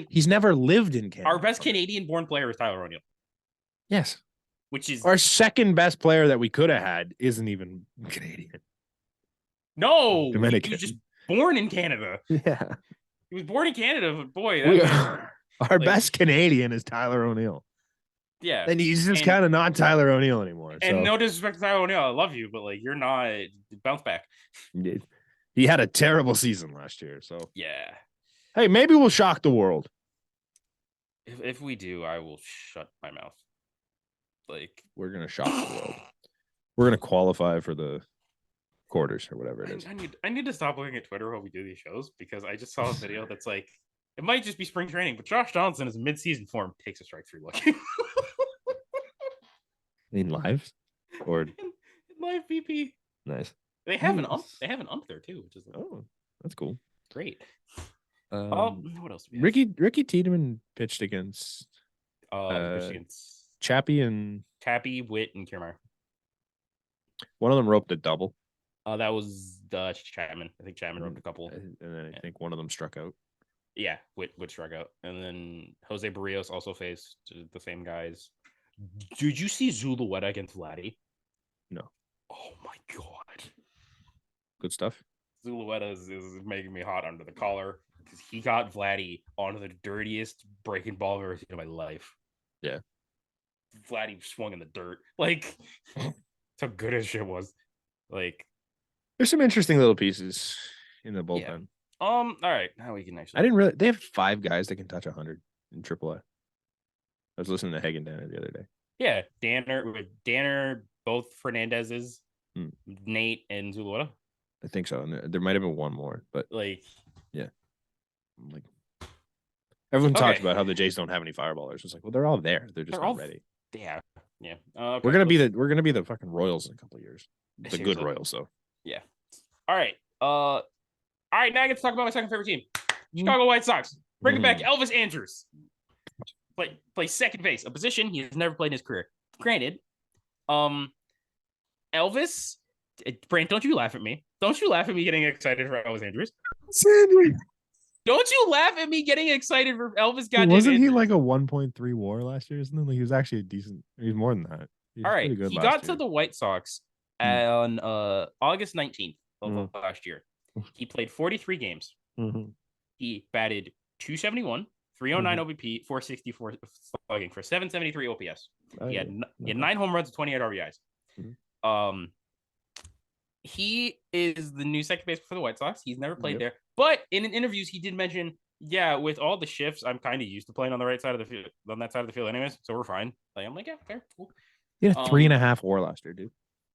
He's never lived in Canada. Our best Canadian born player is Tyler O'Neill. Yes. Which is our second best player that we could have had isn't even Canadian. No, Dominican. He was just born in Canada. Yeah. He was born in Canada, but boy, our best Canadian is Tyler O'Neill. Yeah. And he's just kind of not Tyler O'Neill anymore. And no disrespect to Tyler O'Neill. I love you, but like you're not bounce back. He had a terrible season last year. So yeah. Hey, maybe we'll shock the world. If we do, I will shut my mouth. Like we're gonna shock the world. We're gonna qualify for the quarters or whatever it is. I need to stop looking at Twitter while we do these shows because I just saw a video that's like it might just be spring training, but Josh Johnson is in mid-season form, takes a strike 3 look. In live or in live BP. Nice. They have an ump there too, which is that's cool. Great. What else? Ricky Tiedemann pitched against Chappie, Witt, and Kiermaier. One of them roped a double. That was Chapman. I think Chapman roped a couple. And then I think one of them struck out. Yeah, Witt struck out. And then Jose Barrios also faced the same guys. Did you see Zulueta against Vladdy? No. Oh my god. Good stuff. Zulueta is making me hot under the collar because he got Vladdy onto the dirtiest breaking ball I've ever seen in my life. Yeah. Vladdy swung in the dirt. Like, that's how good his shit was. Like, there's some interesting little pieces in the bullpen. Yeah. All right. Now we can actually. I didn't really. They have 5 guys that can touch 100 in AAA. I was listening to Hagen Danner the other day. Yeah, Danner, both Fernandez's, Nate, and Zulueta. I think so. And there might have been one more, but like, yeah, like everyone talks about how the Jays don't have any fireballers. It's like, well, they're all there. They're just not ready. Yeah. Okay, we're gonna be the fucking Royals in a couple of years. The good Royals, though. Yeah. All right. Now I get to talk about my second favorite team, Chicago White Sox. Bring it back, Elvis Andrus. Play second base, a position he has never played in his career. Granted, Elvis, Brant, don't you laugh at me. Don't you laugh at me getting excited for Elvis Andrus. Don't you laugh at me getting excited for Elvis goddamn Wasn't he Andrus. like a 1.3 WAR last year? Isn't it? Like he was actually a decent. He's more than that. All right, he got to the White Sox on August 19th of last year. He played 43 games. He batted 271, 309 OBP, 464 slugging for 773 OPS. He had 9 home runs and 28 RBIs. He is the new second baseman for the White Sox. He's never played there, but in interviews he did mention, yeah, with all the shifts, I'm kind of used to playing on the right side of the field, on that side of the field, anyways. So we're fine. Like I'm like, yeah, fair, cool. He had a 3.5 WAR last year, dude.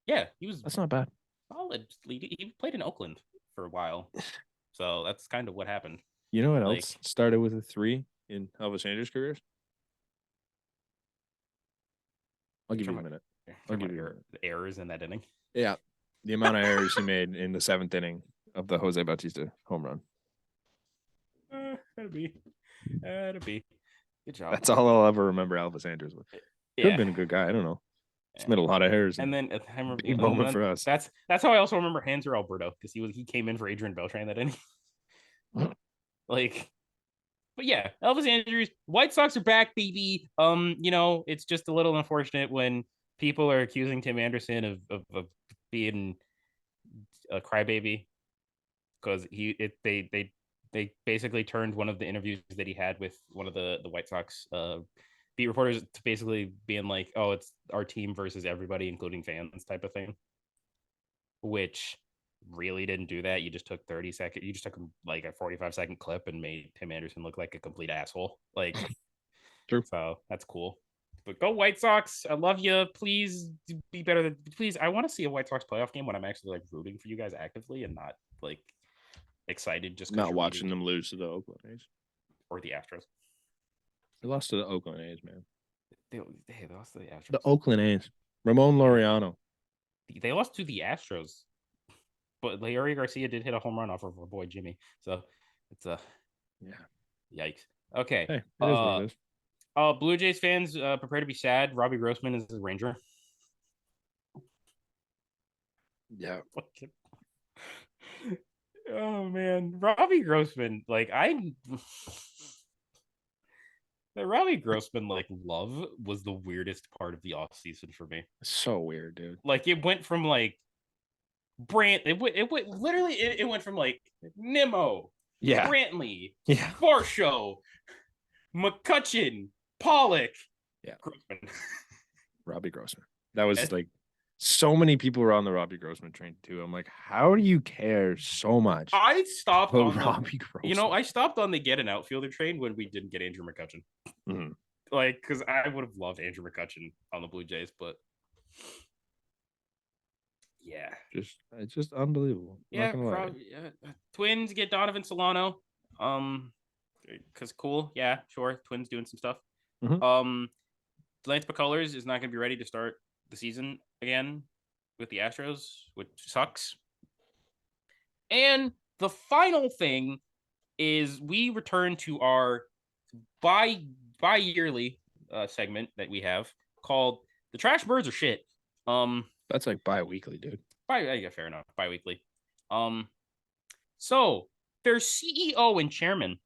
Yeah, he was. That's not bad. Solid. He played in Oakland for a while, so that's kind of what happened. You know what else started with a 3 in Elvis Andrus' careers? I'll give you a minute. I'll give you the errors in that inning. Yeah, the amount of errors he made in the 7th inning of the Jose Bautista home run. That'd be. Good job. That's all I'll ever remember Elvis Andrus with. Could have been a good guy. I don't know. He's made a lot of errors. And then I remember big moment for us. That's how I also remember Hanser Alberto because he came in for Adrian Beltran that inning. But yeah, Elvis Andrus, White Sox are back, baby. It's just a little unfortunate when people are accusing Tim Anderson of being a crybaby because they basically turned one of the interviews that he had with one of the White Sox beat reporters to basically being like, "Oh, it's our team versus everybody, including fans," type of thing. Which really didn't do that. You just took 30 seconds. You just took like a 45-second clip and made Tim Anderson look like a complete asshole. Like, true. So that's cool. But go White Sox. I love you. Please be better than. Please, I want to see a White Sox playoff game when I'm actually like rooting for you guys actively and not like excited just because not watching them lose to the Oakland A's or the Astros. They lost to the Oakland A's, man. They lost to the Astros. The Oakland A's. Ramon Laureano. They lost to the Astros, but Larry Garcia did hit a home run off of our boy Jimmy. So it's a yikes. Okay. Hey, it is what it is. Blue Jays fans, prepare to be sad. Robbie Grossman is the Ranger. Yeah. Oh man, Robbie Grossman. Like the Robbie Grossman love was the weirdest part of the off season for me. So weird, dude. Like it went from like Brant. It went literally. It went from like Nimmo, Brantley, Varsho, McCutcheon, Pollock, Grossman. Robbie Grossman. That was like so many people were on the Robbie Grossman train too. I'm like, how do you care so much? I stopped on Robbie Grossman. You know, I stopped on the get an outfielder train when we didn't get Andrew McCutcheon. Mm-hmm. Like, because I would have loved Andrew McCutcheon on the Blue Jays, but it's just unbelievable. Yeah, Twins get Donovan Solano. Because cool. Yeah, sure. Twins doing some stuff. Mm-hmm. Lance McCullers is not going to be ready to start the season again with the Astros, which sucks. And the final thing is we return to our bi-yearly segment that we have called The Trash Birds Are Shit. That's like bi-weekly, dude. Yeah, fair enough. Bi-weekly. So their CEO and chairman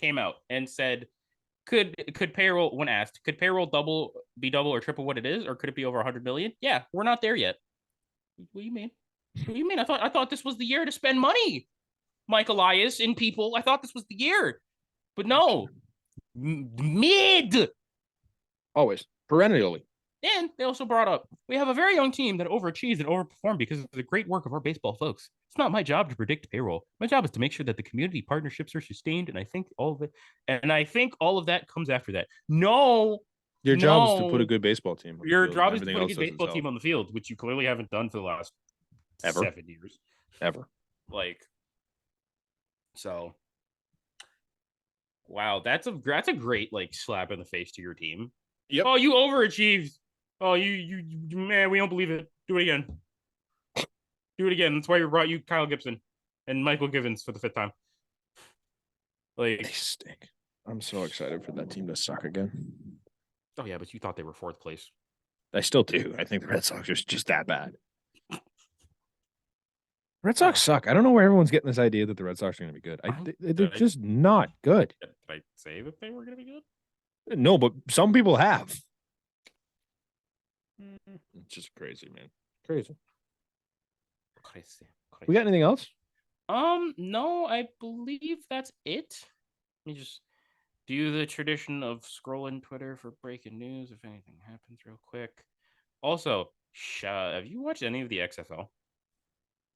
came out and said, could payroll, when asked, could payroll be double or triple what it is, or could it be over 100 million? Yeah, we're not there yet. What do you mean? What do you mean? I thought this was the year to spend money, Mike Elias and people. I thought this was the year, but no, mid. Always, perennially. And they also brought up, we have a very young team that overachieved and overperformed because of the great work of our baseball folks. It's not my job to predict payroll. My job is to make sure that the community partnerships are sustained, and I think all of that comes after that. No. Your job is to put a good baseball team on Your job is to put a good baseball team on the field, which you clearly haven't done for the last 7 years. Ever. So wow, that's a great slap in the face to your team. Yep. Oh, you overachieved. Oh, you man, we don't believe it. Do it again. Do it again. That's why we brought you Kyle Gibson and Michael Givens for the 5th time. They stink. I'm so excited for that team to suck again. Oh yeah, but you thought they were 4th place. I still do. I think the Red Sox are just that bad. Red Sox suck. I don't know where everyone's getting this idea that the Red Sox are going to be good. They're just not good. Did I say that they were going to be good? No, but some people have. It's just crazy, man. Crazy. We got anything else? No, I believe that's it. Let me just do the tradition of scrolling Twitter for breaking news if anything happens real quick. Also, have you watched any of the XFL?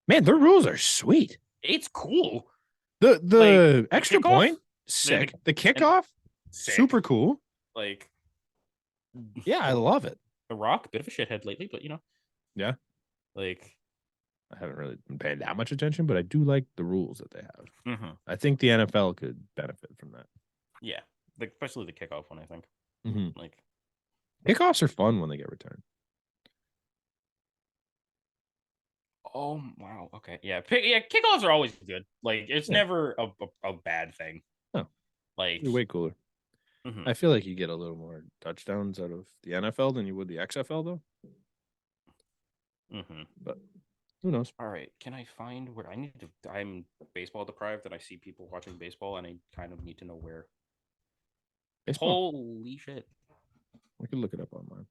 Man, their rules are sweet. It's cool. The extra point, sick. The kickoff, super cool. Yeah, I love it. The Rock, bit of a shithead lately, but yeah. I haven't really been paying that much attention, but I do like the rules that they have. Mm-hmm. I think the NFL could benefit from that. Yeah, especially the kickoff one. I think. Mm-hmm. Kickoffs are fun when they get returned. Oh wow! Okay, yeah, kickoffs are always good. It's never a bad thing. No, you're way cooler. Mm-hmm. I feel like you get a little more touchdowns out of the NFL than you would the XFL, though. Mm-hmm. But who knows? All right, can I find where I need to? I'm baseball deprived, and I see people watching baseball, and I kind of need to know where. Baseball. Holy shit! We can look it up online.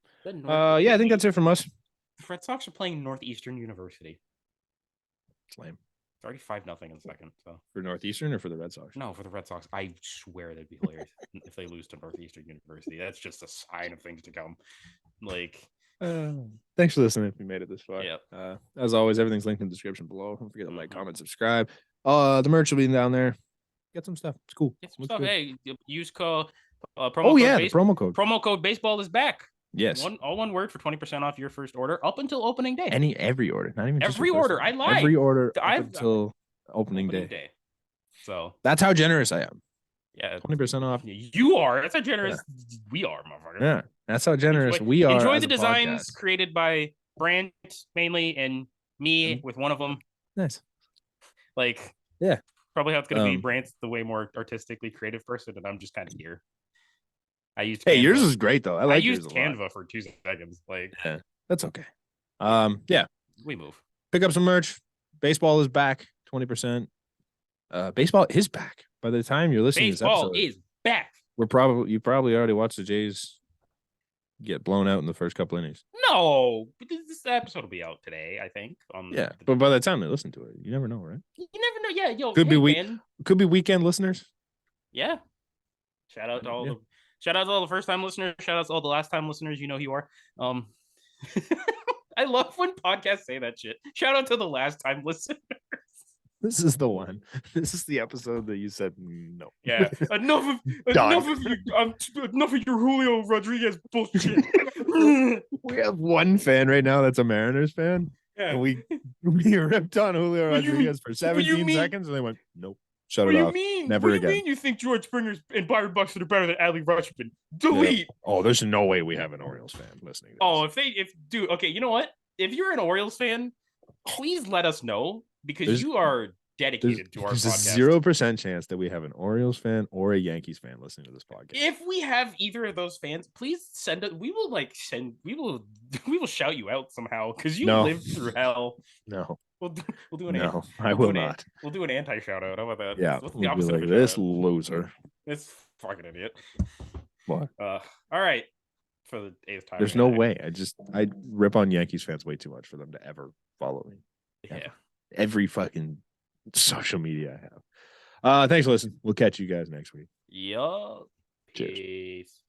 Yeah, I think that's it from us. The Red Sox are playing Northeastern University. It's lame. already 5-0 in the second. So for Northeastern or for the Red Sox? No, for the Red Sox. I swear that'd be hilarious if they lose to Northeastern University. That's just a sign of things to come. Like, thanks for listening. If you made it this far, yeah. As always, everything's linked in the description below. Don't forget to like, comment, subscribe. The merch will be down there. Get some stuff. It's cool. Get some stuff. Good. Hey, use promo code. The promo code. Promo code baseball is back. Yes. All one word for 20% off your first order up until opening day. Every order, not even every order. I lied. Every order up until opening day. So that's how generous I am. Yeah, 20% off. You are. That's how generous we are, motherfucker. Yeah, that's how generous we are. Enjoy the designs created by Brant mainly and me with one of them. Nice. Like, yeah, probably how it's gonna be. Brant's the way more artistically creative person, and I'm just kind of here. I used. Hey, yours is great though. I used Canva for 2 seconds. Like, yeah, that's okay. Yeah, we move. Pick up some merch. Baseball is back. 20%. Baseball is back. By the time you're listening to this episode, baseball is back. You probably already watched the Jays get blown out in the first couple innings. No, this episode will be out today, I think. But by the time they listen to it, you never know, right? You never know. Yeah, yo, could be weekend listeners. Yeah. Shout out to all the first time listeners. Shout out to all the last time listeners. You know who you are. I love when podcasts say that shit. Shout out to the last time listeners. This is the one. This is the episode that you said no. Yeah. enough of your Julio Rodriguez bullshit. We have one fan right now that's a Mariners fan. Yeah. And we ripped on Julio Rodriguez for 17 seconds and they went, nope. Shut it off. Never again. What do you mean you think George Springer and Byron Buxton are better than Adley Rutschman? Delete. Yeah. Oh, there's no way we have an Orioles fan listening to this. Okay, you know what? If you're an Orioles fan, please let us know because you are dedicated to our podcast. There's a 0% chance that we have an Orioles fan or a Yankees fan listening to this podcast. If we have either of those fans, please send it. We will shout you out somehow because you lived through hell. No. We'll do an no, I will not. We'll do an anti shout out. How about that? Yeah. What's the opposite of this loser? This fucking idiot. What? All right. For the 8th time. There's no way. I rip on Yankees fans way too much for them to ever follow me. Yeah. Every fucking social media I have. Thanks for listening. We'll catch you guys next week. Yup. Cheers. Peace.